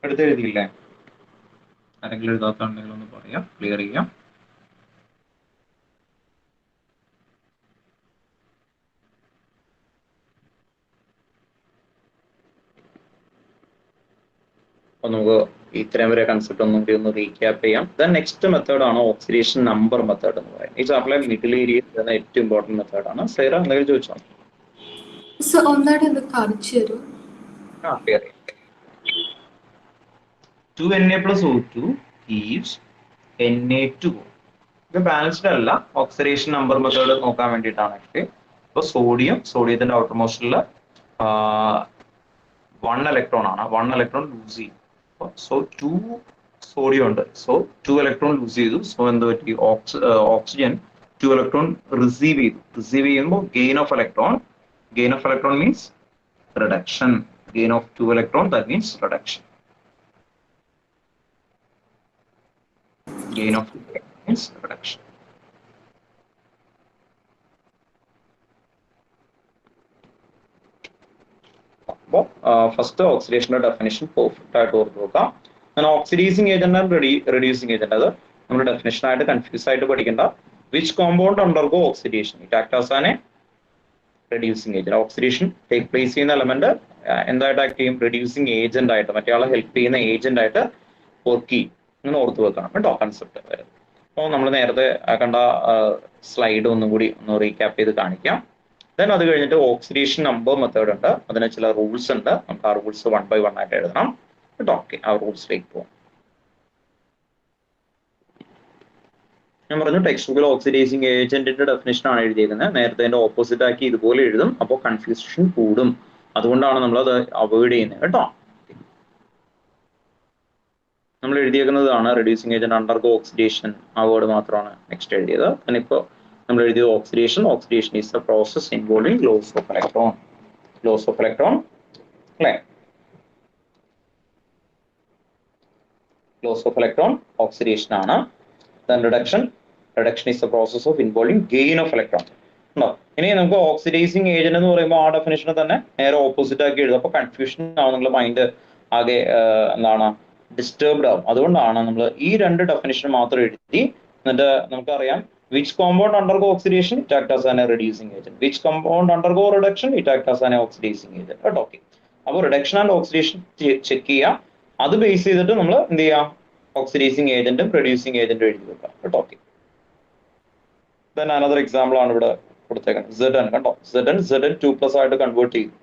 അടുത്ത് എഴുതിയില്ലേ? ആരെങ്കിലും എഴുതാത്തുണ്ടെങ്കിൽ ഒന്ന് പറയാം, ക്ലിയർ ചെയ്യാം. അപ്പോൾ നമുക്ക് ഇത്രയും വരെ കൺസെപ്റ്റ് ഒന്നും കൂടി ഒന്ന് റീക്യാപ്പ് ചെയ്യാം. ദെൻ നെക്സ്റ്റ് മെത്തേഡ് ആണ് ഓക്സിഡേഷൻ നമ്പർ മെത്തേഡ് എന്ന് പറയുന്നത്. ഈ ചാപ്റ്ററിലെ മിഡിൽ ഏരിയയിൽ വരുന്ന ഏറ്റവും ഇമ്പോർട്ടൻറ്റ് മെത്തേഡാണ്. സൈറ എന്തെങ്കിലും ചോദിച്ചോ? ക്ലിയർ ചെയ്യാം. 2Na+O2 gives Na2O. ഇത് ബാലൻസ്ഡ് അല്ല, ഓക്സിഡേഷൻ നമ്പർ മെത്തേഡ് നോക്കാൻ വേണ്ടിയിട്ടാണ്. ഇപ്പോൾ സോഡിയത്തിന്റെ ഔട്ടർ മോസ്റ്റിൽ 1 ഇലക്ട്രോൺ ആണ്, 1 ഇലക്ട്രോൺ ലൂസ് ചെയ്യും. സോ 2 സോഡിയം ഉണ്ട്, സോ 2 ഇലക്ട്രോൺ ലൂസ് ചെയ്തു. സോ എന്ത് പറ്റി? ഓക്സിജൻ 2 ഇലക്ട്രോൺ റിസീവ് ചെയ്തു. റിസീവ് ചെയ്യുമ്പോൾ gain of electron means reduction. Gain of 2 electron, that means reduction. Gain of 2 electrons means reduction. അപ്പോൾ ഫസ്റ്റ് ഓക്സിഡേഷന്റെ ഡെഫിനിഷൻ പെർഫെക്റ്റ് ആയിട്ട് ഓർത്ത് നോക്കാം. Oxidising agent and reducing agent, അത് നമ്മുടെ ഡെഫിനിഷൻ ആയിട്ട് കൺഫ്യൂസ് ആയിട്ട് പഠിക്കേണ്ട. Which compound undergo oxidation? It act as an reducing agent. Oxidation take place ചെയ്യുന്ന എലമെന്റ് എന്തായിട്ട് ആക്ട് ചെയ്യും? റെഡ്യൂസിങ് ഏജന്റ് ആയിട്ട്, മറ്റേ ആളെ ഹെൽപ്പ് ചെയ്യുന്ന ഏജന്റ് ആയിട്ട് വർക്ക് ചെയ്യും. ഇങ്ങനെ ഓർത്ത് വെക്കണം കേട്ടോ കൺസെപ്റ്റ് വരുന്നത്. അപ്പോൾ നമ്മൾ നേരത്തെ കണ്ട സ്ലൈഡ് ഒന്നും കൂടി ഒന്ന് റീക്യാപ്പ് ചെയ്ത് കാണിക്കാം. ദെൻ അത് കഴിഞ്ഞിട്ട് ഓക്സിഡേഷൻ നമ്പർ മെത്തേഡ് ഉണ്ട്, അതിന് ചില റൂൾസ് ഉണ്ട്. നമുക്ക് ആ റൂൾസ് 1 by 1 ആയിട്ട് എഴുതണം കേട്ടോ. ഓക്കെ, ആ റൂൾസിലേക്ക് പോകാം. ഞാൻ പറഞ്ഞു ടെക്സ്റ്റ് ബുക്കിൽ ഓക്സിഡൈസിങ് ഏജന്റിന്റെ ഡെഫിനേഷൻ ആണ് എഴുതിയിരിക്കുന്നത്. നേരത്തെ അതിന്റെ ഓപ്പോസിറ്റ് ആക്കി ഇതുപോലെ എഴുതും, അപ്പോൾ കൺഫ്യൂഷൻ കൂടും. അതുകൊണ്ടാണ് നമ്മൾ അത് അവോയ്ഡ് ചെയ്യുന്നത് കേട്ടോ. നമ്മൾ എഴുതിയേക്കുന്നതാണ് റെഡ്യൂസിങ് ഏജന്റ് അണ്ടർഗോ ഓക്സിഡേഷൻ, ആ വേർഡ് മാത്രമാണ് നെക്സ്റ്റ് എഴുതിയത്. ഇപ്പോൾ നമ്മൾ എഴുതിയത് oxidation is the process involving loss of electron അല്ലേ? ലോസ് ഓഫ് ഇലക്ട്രോൺ ഓക്സിഡേഷൻ ആണ്. Then reduction is the process of involving gain of electron. ഉണ്ടോ? ഇനി നമുക്ക് ഓക്സിഡൈസിങ് ഏജന്റ് എന്ന് പറയുമ്പോൾ ആ ഡെഫിനേഷനെ തന്നെ നേരെ ഓപ്പോസിറ്റ് ആക്കി എഴുതും. അപ്പോൾ കൺഫ്യൂഷൻ ആവും, നിങ്ങളുടെ മൈൻഡ് ആകെ എന്താണ് ഡിസ്റ്റർബ്ഡ് ആവും. അതുകൊണ്ടാണ് നമ്മൾ ഈ 2 ഡെഫിനേഷൻ മാത്രം എഴുതി. എന്നിട്ട് നമുക്കറിയാം which compound undergo oxidation, it act as an reducing agent. Which compound undergo reduction, it act as an oxidising agent കേട്ടോ. ഓക്കെ, അപ്പോൾ റിഡക്ഷൻ ആൻഡ് ഓക്സിഡേഷൻ ചെക്ക് ചെയ്യുക. അത് ബേസ് ചെയ്തിട്ട് നമ്മൾ എന്ത് ചെയ്യാം? ഓക്സിഡൈസിങ് ഏജന്റും റെഡ്യൂസിങ് ഏജന്റും എഴുതി വെക്കാം കേട്ടോ. ഓക്കെ, ദെൻ അനദർ എക്സാമ്പിൾ ആണ് ഇവിടെ കൊടുത്തേക്കുന്നത്. Zn കണ്ടോ, Zn 2+ ആയിട്ട് കൺവേർട്ട് ചെയ്തു.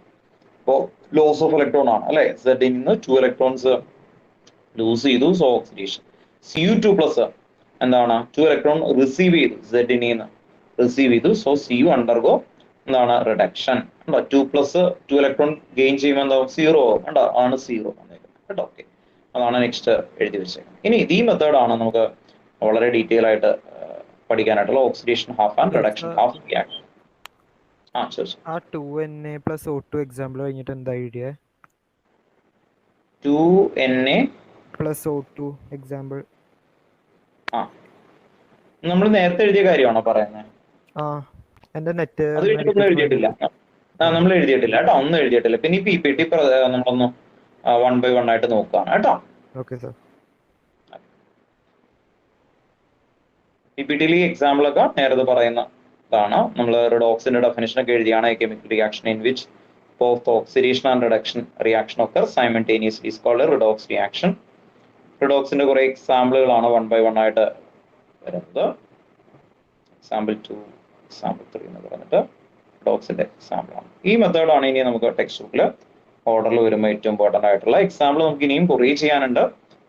അപ്പോൾ ലോസ് ഓഫ് ഇലക്ട്രോൺ ആണ് അല്ലെ? Zn നിന്ന് 2 ഇലക്ട്രോൺസ് ലൂസ് ചെയ്തു, സോ ഓക്സിഡേഷൻ. Cu2+ എന്താണ്? 2 ഇലക്ട്രോൺ റിസീവ് ചെയ്തു, Zn നിന്ന് റിസീവ് ചെയ്തു, സോ Cu അണ്ടർഗോ എന്താണ്? റിഡക്ഷൻ. 2+ 2 ഇലക്ട്രോൺ ഗെയിൻ ചെയ്യുമ്പോൾ എന്താവും? 0 ആവും. ആണ് 0 കേട്ടോ. ഓക്കെ, അതാണ് നെക്സ്റ്റ് എഴുതി വെച്ചേക്കുന്നത്. ഇനി ഈ മെത്തേഡാണ് നമുക്ക് വളരെ ഡീറ്റെയിൽ ആയിട്ട് പഠിക്കാനായിട്ടുള്ള oxidation half and reduction half reaction. ആ 2Na+O2 എക്സാമ്പിൾ കഴിഞ്ഞിട്ട് എന്താ എഴുതിയേ? 2Na+O2 എക്സാമ്പിൾ നമ്മൾ നേരത്തെ എഴുതിയ കാര്യമാണോ പറയുന്നത്? എന്റെ നെറ്റ് അത് കഴിഞ്ഞിട്ടൊന്നും എഴുതിയിട്ടില്ല. നമ്മൾ എഴുതിയിട്ടില്ല കേട്ടോ, ഒന്നും എഴുതിയിട്ടില്ല. പിന്നെ ഈ PPT നമ്മളൊന്ന് 1 by 1 ആയിട്ട് നോക്കുകയാണ് കേട്ടോ. Okay sir. PPT ഈ എക്സാമ്പിൾ ഒക്കെ നേരത്തെ പറയുന്നതാണ്. നമ്മൾ റിഡോക്സിന്റെ ഡെഫിനിഷൻ ഒക്കെ എഴുതിയാണ്. Chemical reaction in which both oxidation and reaction occur simultaneously is called a redox reaction. റിഡോക്സിന്റെ കുറെ എക്സാമ്പിളുകളാണ് 1 by 1 ആയിട്ട് വരുന്നത്. എക്സാമ്പിൾ 2, എക്സാമ്പിൾ 3 എന്ന് പറഞ്ഞിട്ട് റിഡോക്സിന്റെ എക്സാമ്പിൾ ആണ്. ഈ മെത്തേഡാണ് ഇനി നമുക്ക് ടെക്സ്റ്റ് ബുക്കിൽ ഓർഡറിൽ വരുമ്പോൾ ഏറ്റവും ഇമ്പോർട്ടൻ്റ് ആയിട്ടുള്ള എക്സാമ്പിൾ. നമുക്ക് ഇനിയും കുറേ ചെയ്യാനുണ്ട്.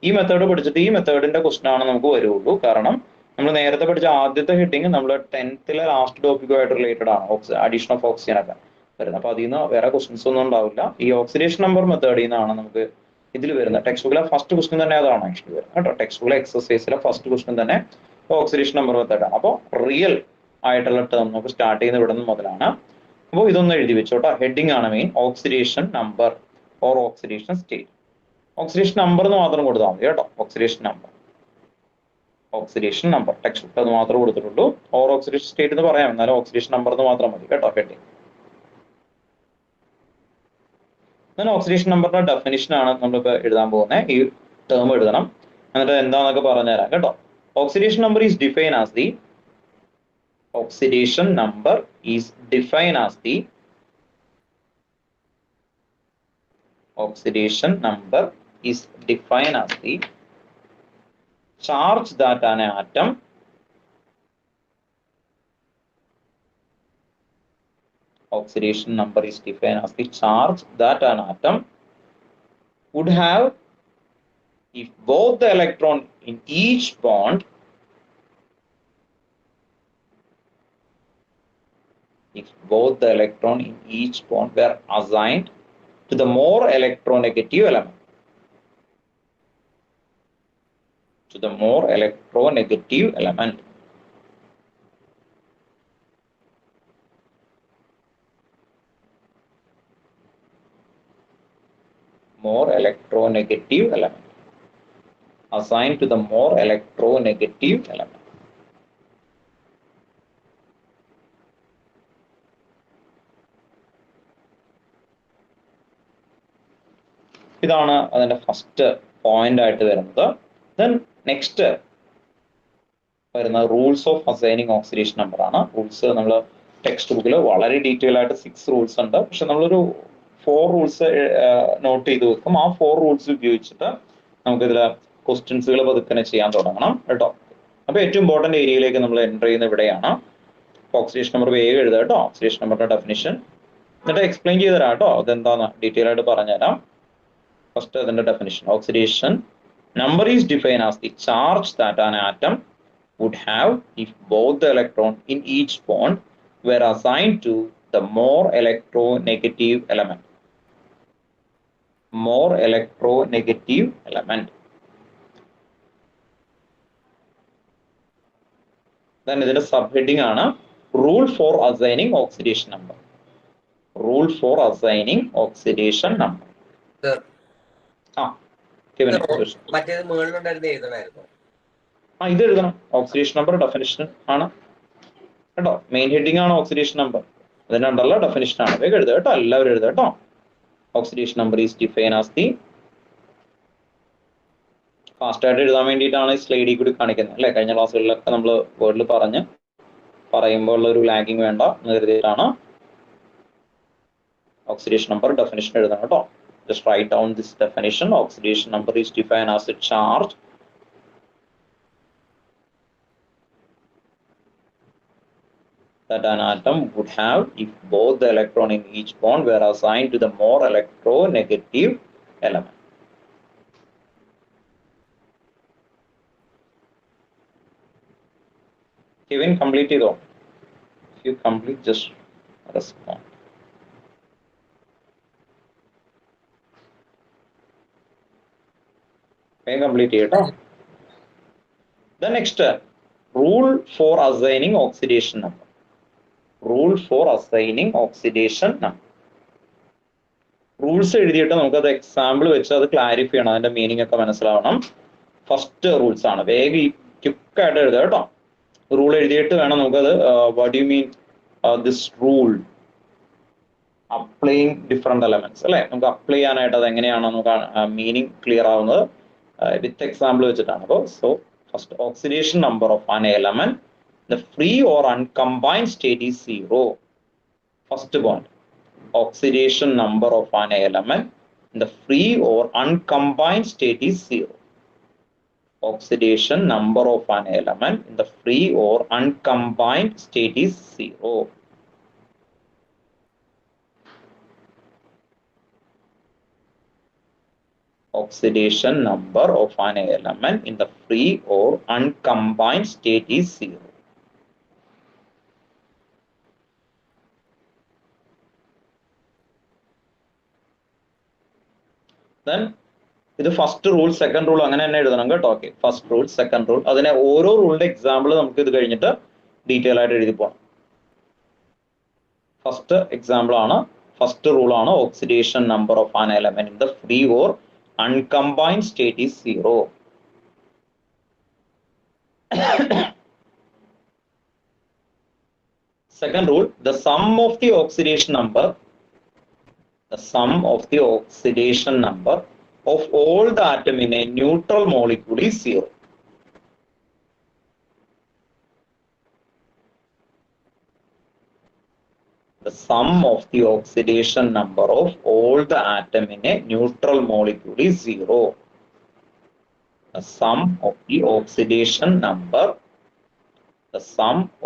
ഈ മെത്തേഡ് പഠിച്ചിട്ട് ഈ മെത്തേഡിന്റെ ക്വസ്റ്റൻ ആണ് നമുക്ക് വരുള്ളൂ. കാരണം നമ്മൾ നേരത്തെ പഠിച്ച ആദ്യത്തെ ഹെഡിങ് നമ്മൾ 10th ലാസ്റ്റ് ടോപ്പിക്കുമായിട്ട് റിലേറ്റഡ് ആണ്, അഡീഷൻ ഓഫ് ഓക്സിജൻ ഒക്കെ വരുന്നത്. അപ്പൊ അതിൽ നിന്ന് വേറെ ക്വസ്റ്റൻസ് ഒന്നും ഉണ്ടാവില്ല. ഈ ഓക്സിഡേഷൻ നമ്പർ മെത്തേഡിൽ നിന്നാണ് നമുക്ക് ഇതിൽ വരുന്ന ടെക്സ്റ്റ് ബുക്കിലെ ഫസ്റ്റ് ക്വസ്റ്റ്യൻ തന്നെ അതാണ് ആക്ച്വലി വരുന്നത് കേട്ടോ. ടെക്സ്റ്റ് ബുക്കിലെ എക്സസൈസിലെ ഫസ്റ്റ് ക്വസ്റ്റ്യൻ തന്നെ ഓക്സിഡേഷൻ നമ്പർ മെത്തേഡാണ്. അപ്പോൾ റിയൽ ആയിട്ടുള്ള ടേം നമുക്ക് സ്റ്റാർട്ട് ചെയ്യുന്ന ഇവിടെ നിന്ന് മുതലാണ്. അപ്പോൾ ഇതൊന്ന് എഴുതി വെച്ചോട്ടോ. ഹെഡിങ് ആണ് main, oxidation number or oxidation state. Oxidation number എന്ന് മാത്രം കൊടുത്താൽ മതി കേട്ടോ. Oxidation number, oxidation number text book അത് മാത്രമേ കൊടുത്തിട്ടുള്ളൂ. ഓർ ഓക്സിഡേഷൻ സ്റ്റേറ്റ് എന്ന് പറയാം, എന്നാലും ഓക്സിഡേഷൻ നമ്പർ എന്ന് മാത്രം മതി കേട്ടോ ഹെഡിങ്. ഓക്സിഡേഷൻ നമ്പറിന്റെ ഡെഫിനിഷൻ ആണ് നമ്മളിപ്പോൾ എഴുതാൻ പോകുന്നത്. ഈ ടേം എഴുതണം, എന്നിട്ട് എന്താന്നൊക്കെ പറഞ്ഞുതരാം കേട്ടോ. Oxidation number is define as the oxidation number is defined as the oxidation number is defined as the charge that an atom oxidation number is defined as the charge that an atom would have if both the electron in each bond were assigned to the more electronegative element. More electronegative element. Assigned to the more electronegative element. ഇതാണ് അതിന്റെ ഫസ്റ്റ് പോയിന്റ് ആയിട്ട് വരുന്നത്. ദെൻ നെക്സ്റ്റ് വരുന്ന rules of assigning oxidation number ആണ്. റൂൾസ് നമ്മൾ ടെക്സ്റ്റ് ബുക്കിൽ വളരെ ഡീറ്റെയിൽ ആയിട്ട് 6 റൂൾസ് ഉണ്ട്. പക്ഷെ നമ്മളൊരു 4 റൂൾസ് നോട്ട് ചെയ്ത് വെക്കും. ആ 4 റൂൾസ് ഉപയോഗിച്ചിട്ട് നമുക്കിതിൽ ക്വസ്റ്റ്യൻസുകൾ പതുക്കെ ചെയ്യാൻ തുടങ്ങണം കേട്ടോ. അപ്പൊ ഏറ്റവും ഇമ്പോർട്ടന്റ് ഏരിയയിലേക്ക് നമ്മൾ എൻ്റർ ചെയ്യുന്ന ഇവിടെയാണ്. ഓക്സിഡേഷൻ നമ്പർ വേഗം എഴുതുക കേട്ടോ. ഓക്സിഡേഷൻ നമ്പറിന്റെ ഡെഫിനിഷൻ എന്നിട്ട് എക്സ്പ്ലെയിൻ ചെയ്ത് തരാം കേട്ടോ. അതെന്താന്ന് ഡീറ്റെയിൽ ആയിട്ട് പറഞ്ഞുതരാം. First, the definition. Oxidation number is defined as the charge that an atom would have if both the electron in each bond were assigned to the more electronegative element. Then the subheading ആണ് rule for assigning oxidation number. മറ്റേത് മുകളിലുണ്ടായിരുന്ന എഴുതണമായിരുന്നു. ഇത് എഴുതണം. ഓക്സിഡേഷൻ നമ്പർ ഡെഫിനിഷൻ ആണ് കേട്ടോ. മെയിൻ ഹെഡിങ് ആണ് ഓക്സിഡേഷൻ നമ്പർ, അതിന്റെ അണ്ടറുള്ള ഡെഫിനിഷൻ ആണ്. വേഗം എഴുതുക കേട്ടോ, എല്ലാവരും എഴുതുക കേട്ടോ. Oxidation number is define as the, fast ആയിട്ട് എഴുതാൻ വേണ്ടിയിട്ടാണ് ഈ സ്ലൈഡിൽ കൂടി കാണിക്കുന്നത് അല്ലെ. കഴിഞ്ഞ ക്ലാസ്സുകളിലൊക്കെ നമ്മൾ വേർഡിൽ പറയുമ്പോൾ ഉള്ള ഒരു ലാഗിങ് വേണ്ട എന്ന് കരുതിയിട്ടാണ്. ഓക്സിഡേഷൻ നമ്പർ ഡെഫിനിഷൻ എഴുതണം കേട്ടോ. Just write down this definition. Oxidation number is defined as a charge that an atom would have if both the electron in each bond were assigned to the more electronegative element. Kevin, complete it all. If you complete, just respond. Complete it. The next rule for assigning oxidation number. Rules എഴുതിയിട്ട് നമുക്കത് എക്സാമ്പിൾ വെച്ച് അത് ക്ലാരിഫൈ ചെയ്യണം, അതിന്റെ മീനിങ് ഒക്കെ മനസ്സിലാവണം. ഫസ്റ്റ് റൂൾസ് ആണ്, വേഗം ക്വിക്ക് ആയിട്ട് എഴുതുക കേട്ടോ. റൂൾ എഴുതിയിട്ട് വേണം നമുക്കത് what you mean this rule applying different elements അല്ലെ. നമുക്ക് അപ്ലൈ ചെയ്യാനായിട്ട് അത് എങ്ങനെയാണോ നമുക്ക് മീനിങ് ക്ലിയർ ആവുന്നത് with example വെച്ചിട്ടാണ്. So first, oxidation number of an element, the free or uncombined state is 0. First point, oxidation number of an element, the free or uncombined state is 0. Oxidation number of an element in the free or uncombined state is 0. Oxidation number of an element in the free or uncombined state is 0. Then ഇത് ഫസ്റ്റ് റൂൾ സെക്കൻഡ് റൂൾ അങ്ങനെ തന്നെ എഴുതണം കേട്ടോ. Okay, first rule second rule, അതിനെ ഓരോ റൂളിന്റെ എക്സാമ്പിൾ നമുക്ക് ഇത് കഴിഞ്ഞിട്ട് ഡീറ്റെയിൽ ആയിട്ട് എഴുതി പോകണം. ഫസ്റ്റ് എക്സാമ്പിൾ ആണ്, ഫസ്റ്റ് റൂൾ ആണ് oxidation number of an element in the free or uncombined state is 0. Second rule, the sum of the oxidation number of all the atom in a neutral molecule is 0. The sum of the oxidation number of all the atom in a neutral molecule is 0. The sum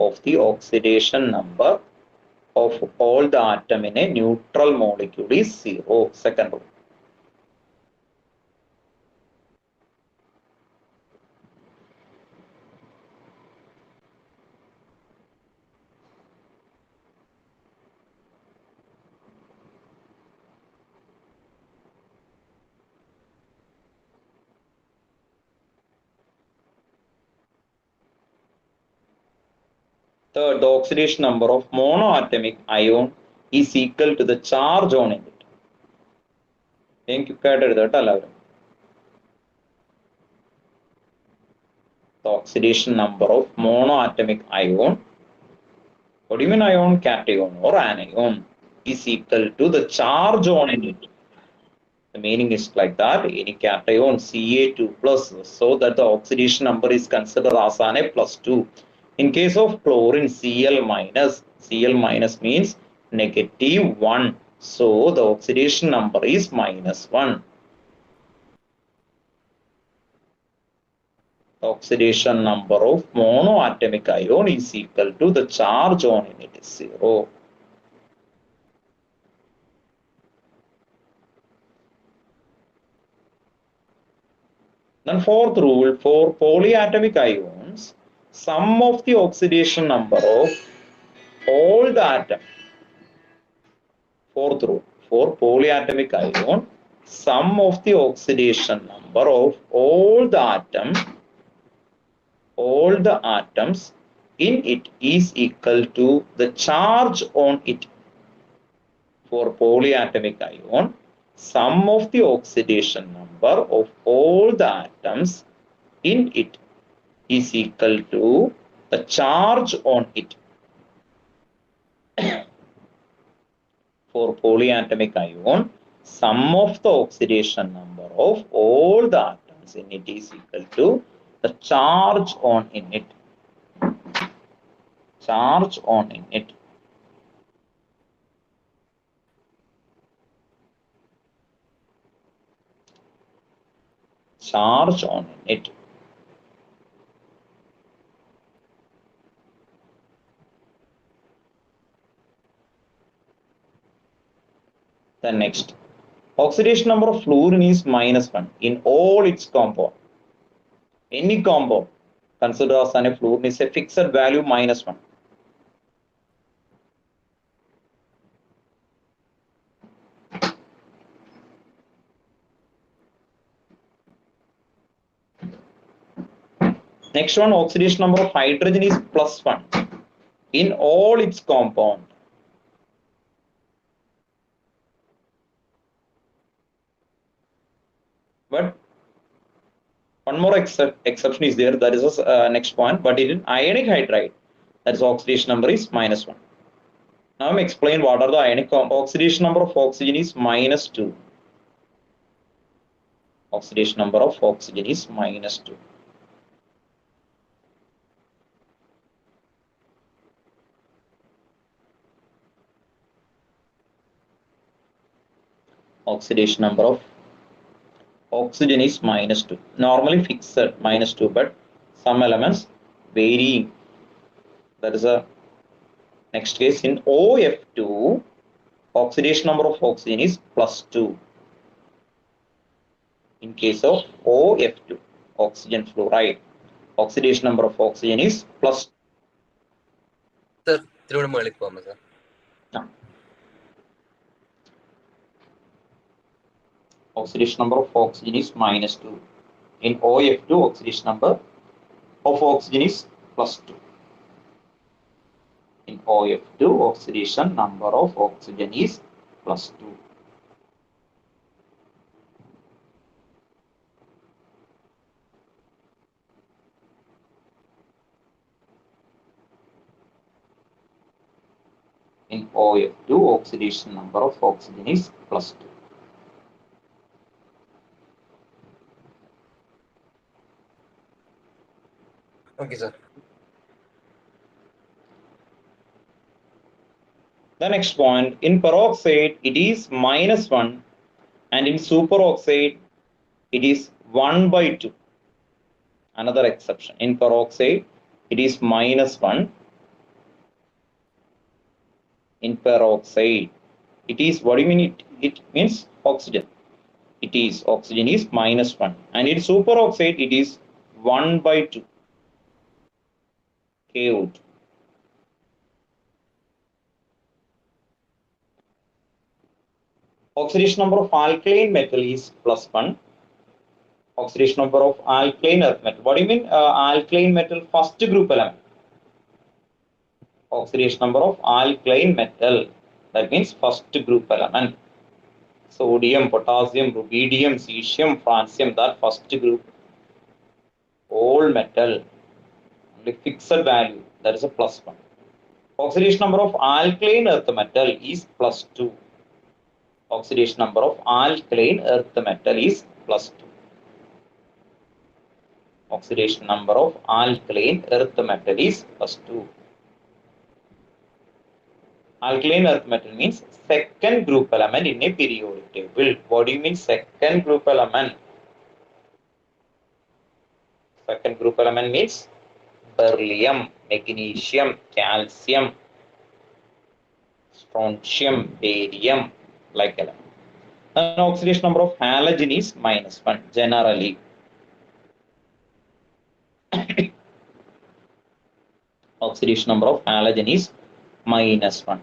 of the oxidation number of all the atom in a neutral molecule is 0. Second rule. Third, the oxidation number of monoatomic ion is equal to the charge on it. The oxidation number of monoatomic ion, what do you mean ion? Cation or anion, is equal to the charge on it. The meaning is like that, any cation Ca2 plus, so that the oxidation number is considered as an a plus 2. In case of chlorine, Cl minus means -1. So the oxidation number is -1. The oxidation number of monoatomic ion is equal to the charge on it is 0. Then fourth rule, for polyatomic ions, sum of the oxidation number of all the atom. Fourth rule, for polyatomic ion, sum of the oxidation number of all the atoms in it is equal to the charge on it. For polyatomic ion, sum of the oxidation number of all the atoms in it is equal to the charge on it. For polyatomic ion, sum of the oxidation number of all the atoms in it is equal to the charge on in it. Charge on in it. Charge on it. Then next, oxidation number of fluorine is -1 in all its compound. Any compound considered as a fluorine is a fixed value -1. Next one, oxidation number of hydrogen is +1 in all its compound. But one more exception is there, that is next point, but in ionic hydride, that is oxidation number is -1. Now I'm explain what are the ionic oxidation number of oxygen is -2. Oxidation number of oxygen is -2. Oxidation number of oxygen is -2. Normally fixed -2, but some elements varying. That is a next case. In OF2, oxidation number of oxygen is +2. In case of OF2, oxygen fluoride, oxidation number of oxygen is +2. Sir, through the form, sir. Oxidation number of oxygen is -2. In OF2, oxidation number of oxygen is +2. In OF2, oxidation number of oxygen is +2. In OF2, oxidation number of oxygen is +2. Okay, sir. The next point, in peroxide, it is -1, and in superoxide, it is 1/2. Another exception. In peroxide, it is -1. In peroxide, it is, what do you mean? It means oxygen. It is, oxygen is -1. And in superoxide, it is 1/2. KO2. Oxidation number of alkaline metal is +1. Oxidation number of alkaline earth metal. What do you mean alkaline metal? First group element. Oxidation number of alkaline metal. That means first group element. Sodium, potassium, rubidium, cesium, francium. That first group. All metal. Only fixed value. That is a +1. Oxidation number of alkaline earth metal is +2. Oxidation number of alkaline earth metal is +2. Oxidation number of alkaline earth metal is +2. Alkaline earth metal means second group element in a periodic table. What do you mean second group element? Second group element means beryllium, magnesium, calcium, strontium, barium, like that. And oxidation number of halogen is -1 generally. Oxidation number of halogen is -1.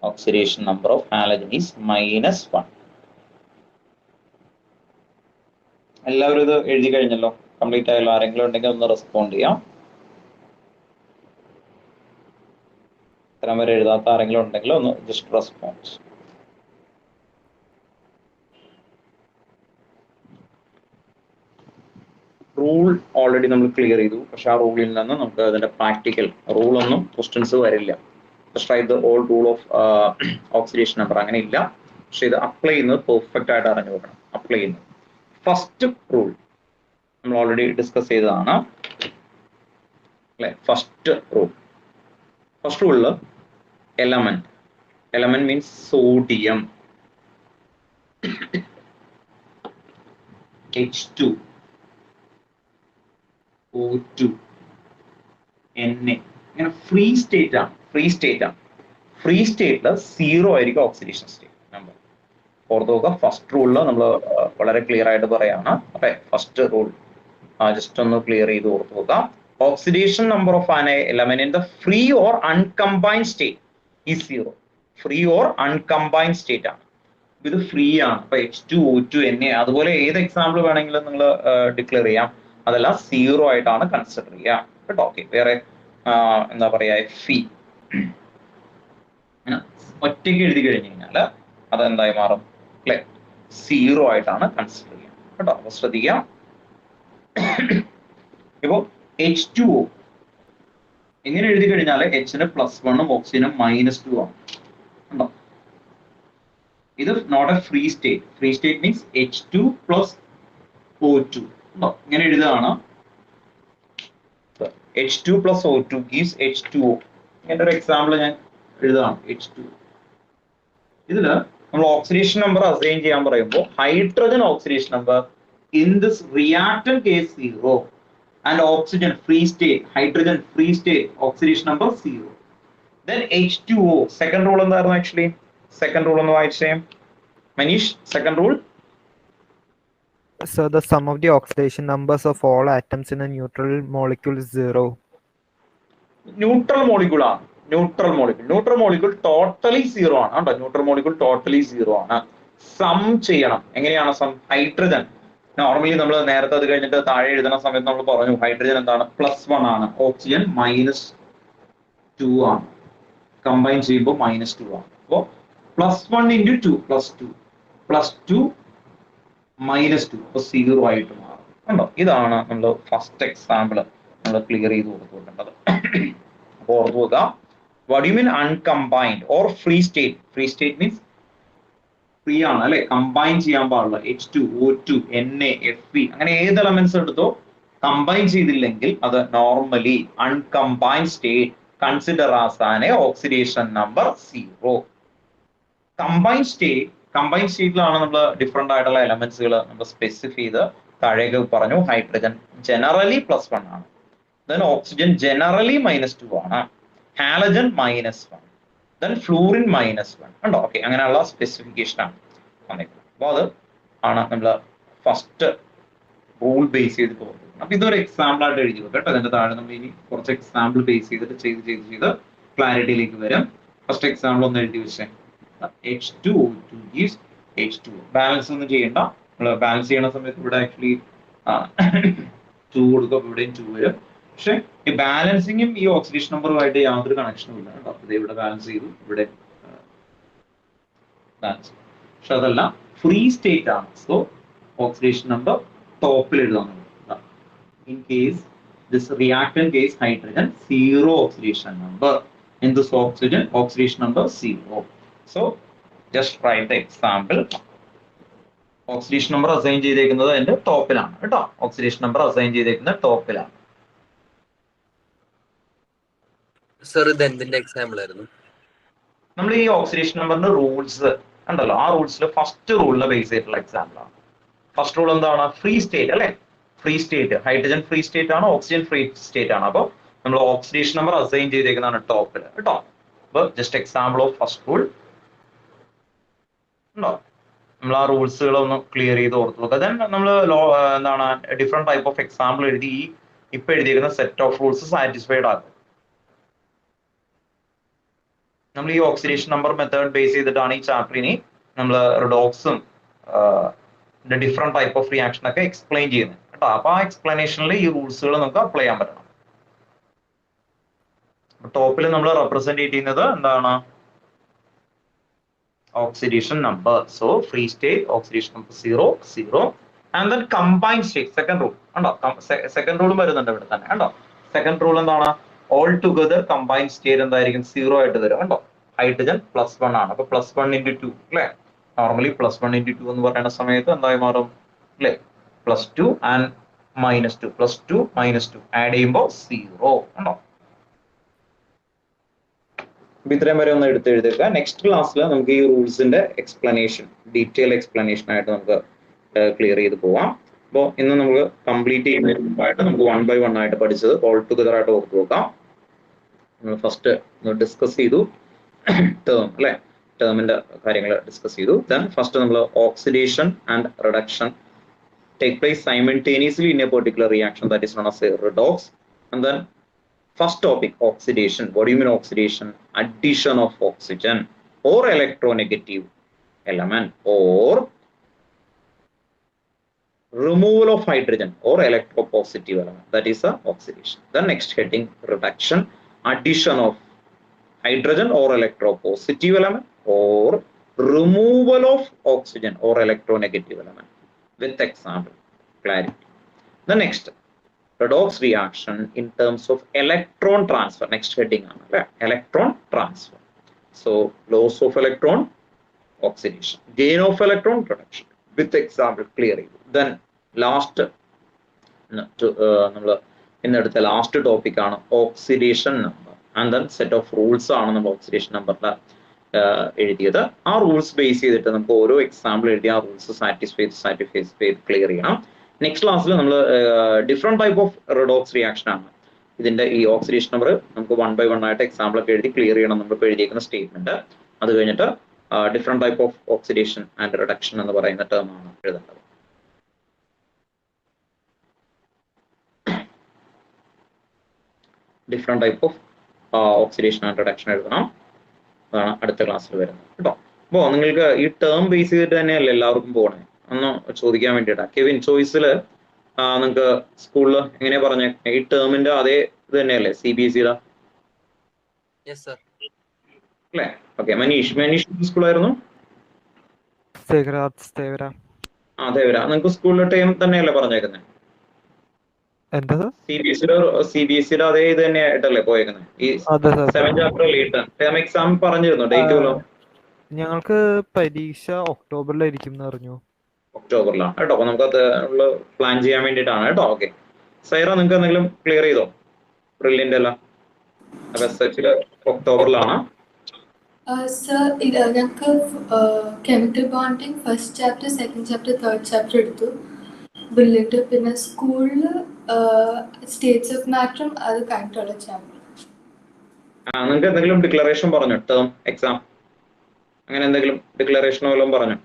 Oxidation number of halogen is -1. എല്ലാവരും ഇത് എഴുതി കഴിഞ്ഞല്ലോ? കംപ്ലീറ്റ് ആയല്ലോ? ആരെങ്കിലും ഉണ്ടെങ്കിൽ ഒന്ന് റെസ്പോണ്ട് ചെയ്യാം. ഇത്രയും വരെ എഴുതാത്ത ആരെങ്കിലും ഉണ്ടെങ്കിൽ ഒന്ന് ജസ്റ്റ് റെസ്പോൺസ്. റൂൾ ഓൾറെഡി നമ്മൾ ക്ലിയർ ചെയ്തു. പക്ഷെ ആ റൂളിൽ നിന്ന് നമുക്ക് അതിന്റെ പ്രാക്ടിക്കൽ റൂളൊന്നും ക്വസ്റ്റ്യൻസ് വരില്ല. Write the old rule of oxidation number അങ്ങനെ ഇല്ല. പക്ഷെ ഇത് അപ്ലൈ ചെയ്യുന്നത് പെർഫെക്റ്റ് ആയിട്ട് അറിഞ്ഞു കൊടുക്കണം. അപ്ലൈ ചെയ്യുന്നത് ഫസ്റ്റ് റൂൾ നമ്മൾ ഓൾറെഡി ഡിസ്കസ് ചെയ്തതാണ് അല്ലെ? ഫസ്റ്റ് റൂളില് element means sodium, H2, O2, Na. ഇങ്ങനെ ഫ്രീ സ്റ്റേറ്റ് ആണ്. ഫ്രീ സ്റ്റേറ്റില് 0 ആയിരിക്കും ഓക്സിഡേഷൻ സ്റ്റേറ്റ് നമ്പർ. ഓർത്ത് നോക്കുക, ഫസ്റ്റ് റൂളില് നമ്മൾ വളരെ ക്ലിയർ ആയിട്ട് പറയാണ്. അല്ലെ? ഫസ്റ്റ് റൂൾ ജസ്റ്റ് ഒന്ന് ക്ലിയർ ചെയ്ത് ഓർത്ത് നോക്കുക. Oxidation number of an element in the free or uncombined state is 0. Free or uncombined state ആണ്. ഇത് ഫ്രീ ആണ്. അപ്പൊ H2, O2, Na അതുപോലെ ഏത് എക്സാമ്പിൾ വേണമെങ്കിലും നിങ്ങൾ ഡിക്ലെയർ ചെയ്യാം. അതെല്ലാം 0 ആയിട്ടാണ് കൺസിഡർ ചെയ്യുക കേട്ടോ. ഓക്കെ, വേറെ എന്താ പറയാ, ഫി ഒറ്റയ്ക്ക് എഴുതി കഴിഞ്ഞു കഴിഞ്ഞാല് അതെന്തായി മാറും? അല്ലെ? 0 ആയിട്ടാണ് കൺസിഡർ ചെയ്യുക കേട്ടോ. അപ്പൊ ശ്രദ്ധിക്കാം. ഇപ്പൊ H2O ഇങ്ങനെ എഴുതി കഴിഞ്ഞാൽ Hന് +1ഉം ഓക്സിജനും -2 ആണ്. ഉണ്ടോ? ഇത് not a free state. Free state means H2 + O2. ഉണ്ടോ? ഇങ്ങനെ എഴുതുകയാണ്. H2 + O2 gives H2O. ഇങ്ങനെ ഒരു എക്സാമ്പിൾ ഞാൻ എഴുതുകയാണ്. H2. ഇതില് നമ്മൾ ഓക്സിഡേഷൻ നമ്പർ അസൈൻ ചെയ്യാൻ പറയുമ്പോൾ hydrogen oxidation number in this reactant case 0 and oxygen free state, hydrogen free state oxidation number 0. Then H2O. Second rule എന്തായിരുന്നു ആക്ച്വലി? സെക്കൻഡ് റൂൾ ഒന്ന് വായിച്ചേ Manish. Second rule. So the sum of the oxidation numbers of all atoms in a neutral molecule is 0. Neutral molecule ആണ്. ന്യൂട്രൽ മോളിക്യൂൾ ടോട്ടലി സീറോ ആണ് കേട്ടോ. ന്യൂട്രൽ മോളിക്യൂൾ ടോട്ടലി സീറോ ആണ്. സം ചെയ്യണം. എങ്ങനെയാണ് സം? ഹൈഡ്രജൻ നോർമലി നമ്മൾ നേരത്തെ അത് കഴിഞ്ഞിട്ട് താഴെ എഴുതുന്ന സമയത്ത് നമ്മൾ പറഞ്ഞു ഹൈഡ്രജൻ എന്താണ്? +1 ആണ്, ഓക്സിജൻ -2 ആണ്, കമ്പൈൻ ചെയ്യുമ്പോൾ -2 ആണ്. അപ്പോ +1 × 2 +2 +2 -2 അപ്പൊ 0 ആയിട്ട് മാറും കണ്ടോ. ഇതാണ് നമ്മൾ ഫസ്റ്റ് എക്സാമ്പിൾ നമ്മൾ ക്ലിയർ ചെയ്ത് കൊടുക്കേണ്ടത്. അപ്പോൾ ഓർത്ത് നോക്കുക, what you mean uncombined or free state? Free state means free ആണ് അല്ലെ, കമ്പൈൻ ചെയ്യാൻ പാടില്ല. H2 O2 Na Fe അങ്ങനെ ഏത് എലമെന്റ്സ് എടുത്തോ കമ്പൈൻ ചെയ്തില്ലെങ്കിൽ അത് normally uncombined state consider as an oxidation number 0. Combine സ്റ്റേറ്റിലാണ് നമ്മൾ ഡിഫറെന്റ് ആയിട്ടുള്ള എലമെന്റ്സുകൾ നമ്മൾ സ്പെസിഫൈ ചെയ്ത് താഴേക്ക് പറഞ്ഞു. ഹൈഡ്രജൻ ജനറലി +1 ആണ്, ദെൻ ഓക്സിജൻ ജനറലി -2 ആണ്, ഹാലജൻ -1, ദെൻ ഫ്ലൂറിൻ -1 ഉണ്ടോ. ഓക്കെ, അങ്ങനെയുള്ള സ്പെസിഫിക്കേഷൻ ആണ് വന്നിരിക്കുന്നത്. അപ്പോൾ അത് ആണ് നമ്മൾ ഫസ്റ്റ് റൂൾ ബേസ് ചെയ്ത് പോകുന്നത്. അപ്പൊ ഇതൊരു എക്സാമ്പിൾ ആയിട്ട് എഴുതി വെക്കാം കേട്ടോ. അതിന്റെ താഴെ നമ്മൾ ഇനി കുറച്ച് എക്സാമ്പിൾ ബേസ് ചെയ്തിട്ട് ചെയ്ത് ക്ലാരിറ്റിയിലേക്ക് വരും. ഫസ്റ്റ് എക്സാമ്പിൾ ഒന്ന് എഴുതി വെച്ചേ. H2O2 gives H2O. ബാലൻസ് ഒന്നും ചെയ്യണ്ട. നമ്മൾ ബാലൻസ് ചെയ്യുന്ന സമയത്ത് ഇവിടെ ആക്ച്വലി 2 കൊടുക്കുക, ഇവിടെയും 2 വരും. പക്ഷെ ഈ ബാലൻസിങ്ങും ഈ ഓക്സിഡേഷൻ നമ്പറുമായിട്ട് യാതൊരു കണക്ഷനും ഇല്ല കേട്ടോ. ഇത് ഇവിടെ ബാലൻസ് ചെയ്തു, ഇവിടെ ബാലൻസ്, പക്ഷെ അതല്ല ഫ്രീ സ്റ്റേറ്റ് ആണ്. സോ ഓക്സിഡേഷൻ നമ്പർ ടോപ്പിൽ എഴുതാൻ. In case this reactant case hydrogen 0 oxidation number, in this oxidation number 0. So just write the example. Oxidation number assign ചെയ്തേക്കുന്നത് അതിന്റെ ടോപ്പിലാണ് കേട്ടോ. ഓക്സിഡേഷൻ നമ്പർ അസൈൻ ചെയ്തേക്കുന്നത് ടോപ്പിലാണ്. സർ ഇത് എന്തിന്റെ എക്സാമ്പിൾ ആയിരുന്നു? നമ്മൾ ഈ ഓക്സിഡേഷൻ നമ്പറിന്റെ റൂൾസ് ഉണ്ടല്ലോ, ആ റൂൾസിൽ ഫസ്റ്റ് റൂളിനെ ബേസ് ചെയ്തിട്ടുള്ള എക്സാമ്പിൾ ആണ്. ഫസ്റ്റ് റൂൾ എന്താണ്? ഫ്രീ സ്റ്റേറ്റ് അല്ലെ. Free state, hydrogen free state ആണ്, ഓക്സിജൻ ഫ്രീ സ്റ്റേറ്റ് ആണ്. അപ്പോൾ നമ്മൾ ഓക്സിഡേഷൻ നമ്പർ അസൈൻ ചെയ്തേക്കുന്നതാണ് ടോപ്പിൽ കേട്ടോ. അപ്പൊ just example of first rule ഉണ്ടോ. നമ്മൾ ആ റൂൾസുകൾ ഒന്ന് ക്ലിയർ ചെയ്ത് ഓർത്ത് നോക്കുക. ദെൻ നമ്മൾ എന്താണ് ഡിഫറെന്റ് ടൈപ്പ് ഓഫ് എക്സാമ്പിൾ എഴുതി ഈ ഇപ്പൊ എഴുതിയിരിക്കുന്ന സെറ്റ് ഓഫ് റൂൾസ് സാറ്റിസ്ഫൈഡ് ആക്കും. നമ്മൾ ഈ ഓക്സിഡേഷൻ നമ്പർ മെത്തേഡ് ബേസ് ചെയ്തിട്ടാണ് ഈ ചാപ്റ്ററിനെ നമ്മൾ റിഡോക്സും ഡിഫറെന്റ് ടൈപ്പ് ഓഫ് റിയാക്ഷൻ ഒക്കെ എക്സ്പ്ലെയിൻ ചെയ്യുന്നത് കേട്ടോ. അപ്പൊ ആ എക്സ്പ്ലനേഷനിൽ ഈ റൂൾസുകൾ നമുക്ക് അപ്ലൈ ചെയ്യാൻ പറ്റണം. ടോപ്പിൽ നമ്മൾ റെപ്രസെന്റ് ചെയ്യുന്നത് എന്താണ്? oxidation number. So free state oxidation number 0 0 and then combined state second rule ഉണ്ടോ. സെക്കൻഡ് റൂളും വരുന്നുണ്ട് ഇവിടെ തന്നെ ഉണ്ടോ. സെക്കൻഡ് റൂൾ എന്താണ്? ഓൾ ടുഗദർ കമ്പൈൻഡ് സ്റ്റേറ്റ് എന്തായിരിക്കും? 0 ആയിട്ട് തരും ഉണ്ടോ. ഹൈഡ്രജൻ +1 ആണ്, അപ്പൊ +1 × 2 അല്ലെ. നോർമലി +1 × 2 എന്ന് പറയുന്ന സമയത്ത് എന്തായി മാറും അല്ലെ? +2 and -2 +2 -2 ആഡ് ചെയ്യുമ്പോൾ 0 ഉണ്ടോ. ഇത്രയും വരെ ഒന്ന് എടുത്ത് എഴുതുക. നെക്സ്റ്റ് ക്ലാസ്സിൽ നമുക്ക് ഈ റൂൾസിന്റെ എക്സ്പ്ലനേഷൻ, ഡീറ്റെയിൽ എക്സ്പ്ലനേഷൻ ആയിട്ട് നമുക്ക് ക്ലിയർ ചെയ്ത് പോവാം. അപ്പോൾ ഇന്ന് നമുക്ക് കംപ്ലീറ്റ് ചെയ്യുന്നതിന് മുമ്പായിട്ട് നമുക്ക് 1 by 1 ആയിട്ട് പഠിച്ചത് ഓൾ ടുഗദർ ആയിട്ട് ഓർത്ത് നോക്കാം. നമ്മൾ ഫസ്റ്റ് ഡിസ്കസ് ചെയ്തു ടേം അല്ലെ, ടേമിന്റെ കാര്യങ്ങൾ ഡിസ്കസ് ചെയ്തു. ദെൻ ഫസ്റ്റ് നമ്മൾ oxidation and reduction take place simultaneously in a particular reaction, that is known as a redox. And then first topic, oxidation. What do you mean oxidation? Addition of oxygen or electronegative element or removal of hydrogen or electropositive element, that is a oxidation. The next heading, reduction, addition of hydrogen or electropositive element or removal of oxygen or electronegative element with example, clarity. The next, redox reaction in terms of electron transfer. Next heading ആണ് അല്ലേ, electron transfer. So loss of electron, oxidation, gain of electron, reduction with example, clear ചെയ്തു. Then last നമ്മൾ ഇന്നെടുത്ത ലാസ്റ്റ് ടോപ്പിക് ആണ് oxidation number. And then set of rules ആണ് നമ്മൾ ഓക്സിഡേഷൻ നമ്പറിൽ എഴുതിയത്. ആ റൂൾസ് ബേസ് ചെയ്തിട്ട് നമുക്ക് ഓരോ എക്സാമ്പിൾ എഴുതി ആ റൂൾസ് സാറ്റിസ്ഫൈ ചെയ്ത് ക്ലിയർ ചെയ്യണം. നെക്സ്റ്റ് ക്ലാസ്സിൽ നമ്മൾ different type of redox reaction ആണ്. ഇതിന്റെ ഈ ഓക്സിഡേഷൻ നമ്പർ നമുക്ക് 1 by 1 ആയിട്ട് എക്സാമ്പിൾ ഒക്കെ എഴുതി ക്ലിയർ ചെയ്യണം. നമ്മളിപ്പോൾ എഴുതിയിരിക്കുന്ന സ്റ്റേറ്റ്മെന്റ്. അത് കഴിഞ്ഞിട്ട് different type of oxidation and reduction എന്ന് പറയുന്ന ടേം ആണ് എഴുതേണ്ടത്. Different type of oxidation and reduction എഴുതണം. അതാണ് അടുത്ത ക്ലാസ്സിൽ വരുന്നത് കേട്ടോ. അപ്പോൾ നിങ്ങൾക്ക് ഈ ടേം ബേസ് ചെയ്തിട്ട് തന്നെയല്ലേ എല്ലാവർക്കും പോകണേ ഒന്ന് ചോദിക്കാൻ വേണ്ടിയിട്ടാണ്. കെവിൻ, ചോയ്സിൽ നിങ്ങൾക്ക് സ്കൂളിൽ എങ്ങനെയാ പറഞ്ഞ ഈ ടേമിന്റെ അതേ ഇത് തന്നെയല്ലേ CBSE യെസ് സർ. അല്ലേ? ഓക്കെ. മനീഷ് സ്കൂളായിരുന്നു? അതെ വരാ. നിങ്ങൾക്ക് സ്കൂളിലെ ടൈം തന്നെയല്ലേ പറഞ്ഞേക്കുന്നത്? എന്താ CBSE അതേ ഇത് തന്നെയായിട്ടല്ലേ പോയേക്കുന്നത്? ഈ 7 ചാപ്റ്റർ ടേം എക്സാം പറഞ്ഞിരുന്നു ഡേറ്റ് വല്ലോ? ഞങ്ങൾക്ക് പരീക്ഷ ഒക്ടോബറിലായിരിക്കും എന്ന് പറഞ്ഞു. ഒക്ടോബറിലാണ് കേട്ടോ. അപ്പൊ നമുക്കത് പ്ലാൻ ചെയ്യാൻ വേണ്ടിയിട്ടാണ് കേട്ടോ. ഓക്കെ. സൈറ, നിങ്ങൾക്ക് എന്തെങ്കിലും ക്ലിയർ ചെയ്തോ? ബ്രില്യന്റ് അല്ല, ഒക്ടോബറിലാണ്. സർ ഞങ്ങൾക്ക് chemical bonding first chapter, second chapter, third chapter എടുത്തു. ബ്രില്യന്റ്. പിന്നെ സ്കൂളിൽ സ്റ്റേറ്റ്സ് ഓഫ് മാറ്ററും അത് കഴിഞ്ഞിട്ടുള്ള ചാപ്റ്റർ. നിങ്ങൾക്ക് എന്തെങ്കിലും ഡിക്ലറേഷൻ പറഞ്ഞു ടേം എക്സാം? അങ്ങനെ എന്തെങ്കിലും ഡിക്ലറേഷൻ വല്ലതും പറഞ്ഞു?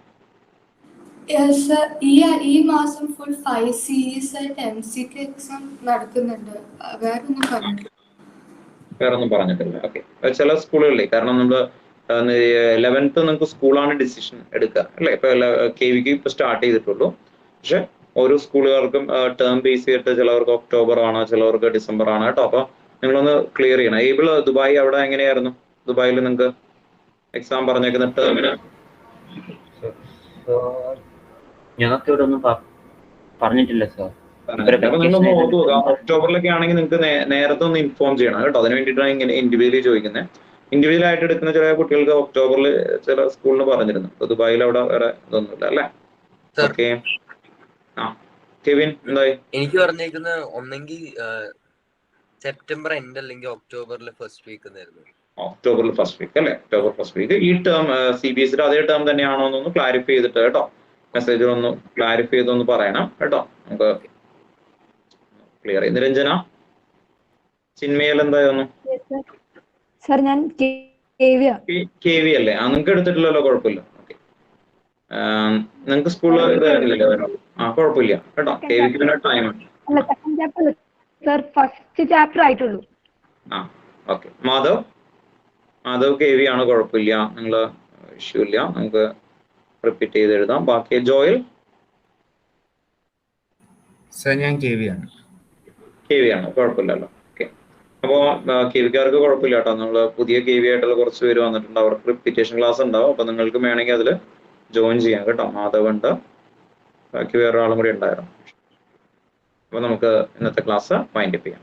സർ ഈ മാസം ഫുൾ 5 സീരീസ് ആയിട്ട് MCQ എക്സാം നടക്കുന്നുണ്ട്. വേറൊന്നും പറഞ്ഞിട്ടില്ല. ഓക്കെ. ചില സ്കൂളുകളിലേ, കാരണം നമ്മൾ 11th നിങ്ങൾക്ക് സ്കൂളാണ് ഡിസിഷൻ എടുക്കുക അല്ലേ? ഇപ്പൊ KVക്ക് ഇപ്പൊ സ്റ്റാർട്ട് ചെയ്തിട്ടുള്ളൂ. പക്ഷെ ഓരോ സ്കൂളുകാർക്കും ടേം ബേസ് ചെയ്തിട്ട് ചിലവർക്ക് ഒക്ടോബർ ആണ്, ചിലവർക്ക് ഡിസംബർ ആണ് കേട്ടോ. അപ്പൊ നിങ്ങളൊന്ന് ക്ലിയർ ചെയ്യണം. ഏബിൾ, ദുബായ് അവിടെ എങ്ങനെയായിരുന്നു? ദുബായിൽ നിങ്ങൾക്ക് എക്സാം പറഞ്ഞേക്കുന്ന ടേമിന്? ഞങ്ങൾക്ക് ഇവിടെ ഒന്നും പറഞ്ഞിട്ടില്ല സാർ. അപ്പൊ നിങ്ങളൊന്ന് ഓർത്തു നോക്കുക. ഒക്ടോബറിലൊക്കെ ആണെങ്കിൽ നിങ്ങൾക്ക് നേരത്തെ ഒന്ന് ഇൻഫോം ചെയ്യണം കേട്ടോ. അതിന് വേണ്ടിയിട്ടാണ് ഇങ്ങനെ ഇൻഡിവിജ്വലി ചോദിക്കുന്നത്. ഇൻഡിവിജ്വൽ ആയിട്ട് എടുക്കുന്ന ചില കുട്ടികൾക്ക് ഒക്ടോബറിൽ ചില സ്കൂളിൽ പറഞ്ഞിരുന്നു. ദുബായിൽ അവിടെ വേറെ ഇതൊന്നുമില്ല അല്ലേ? ഓക്കെ. കെവിൻ എന്തായി? എനിക്ക് പറഞ്ഞേക്കുന്ന ഒന്നെങ്കിൽ സെപ്റ്റംബർ എൻഡ് അല്ലെങ്കിൽ ഒക്ടോബറിലെ ഫസ്റ്റ് വീക്ക് എന്നായിരുന്നു. ഒക്ടോബറിൽ ഫസ്റ്റ് വീക്ക് അല്ലേ? October first week. ഈ ടേം CBSE അതേ ടേം തന്നെയാണോ എന്നൊന്ന് ക്ലാരിഫൈ ചെയ്തിട്ട് കേട്ടോ, മെസ്സേജ് ഒന്ന് ക്ലാരിഫൈ ചെയ്തൊന്ന് പറയണം കേട്ടോ. നമുക്ക് ക്ലിയർ ചെയ്ത്. നിരഞ്ജന, ചിന്മയിൽ എന്തായിരുന്നു? സർ ഞാൻ KV അല്ലേ? നിങ്ങൾക്ക് എടുത്തിട്ടില്ലല്ലോ, കുഴപ്പമില്ല. ഓക്കെ. നിങ്ങൾക്ക് സ്കൂളിൽ ഇതായിരുന്നില്ലേ? കുഴപ്പമില്ല കേട്ടോ. KVക്ക് പിന്നെ ടൈം സർ ഫസ്റ്റ് ചാപ്റ്റർ ആയിട്ടുള്ളൂ. ഓക്കെ. മാധവ് KV ആണ്, കുഴപ്പമില്ല. നിങ്ങൾ ഇഷ്യൂ ഇല്ല, നമുക്ക് റിപ്പീറ്റ് ചെയ്ത് എഴുതാം. ബാക്കി ജോയൽ? സർ ഞാൻ KV ആണ്, കുഴപ്പമില്ലല്ലോ. ഓക്കെ. അപ്പോൾ KVക്കാർക്ക് കുഴപ്പമില്ല കേട്ടോ. നമ്മൾ പുതിയ KV ആയിട്ടുള്ള കുറച്ച് പേര് വന്നിട്ടുണ്ട്. അവർക്ക് റിപ്പീറ്റേഷൻ ക്ലാസ് ഉണ്ടാവും. അപ്പൊ നിങ്ങൾക്ക് വേണമെങ്കിൽ അതിൽ ജോയിൻ ചെയ്യാം കേട്ടോ. മാധവ് ഉണ്ട്, ബാക്കി വേറൊരാളും കൂടി ഉണ്ടായിരുന്നു. അപ്പൊ നമുക്ക് ഇന്നത്തെ ക്ലാസ് വൈൻഡ് അപ്പ് ചെയ്യാം.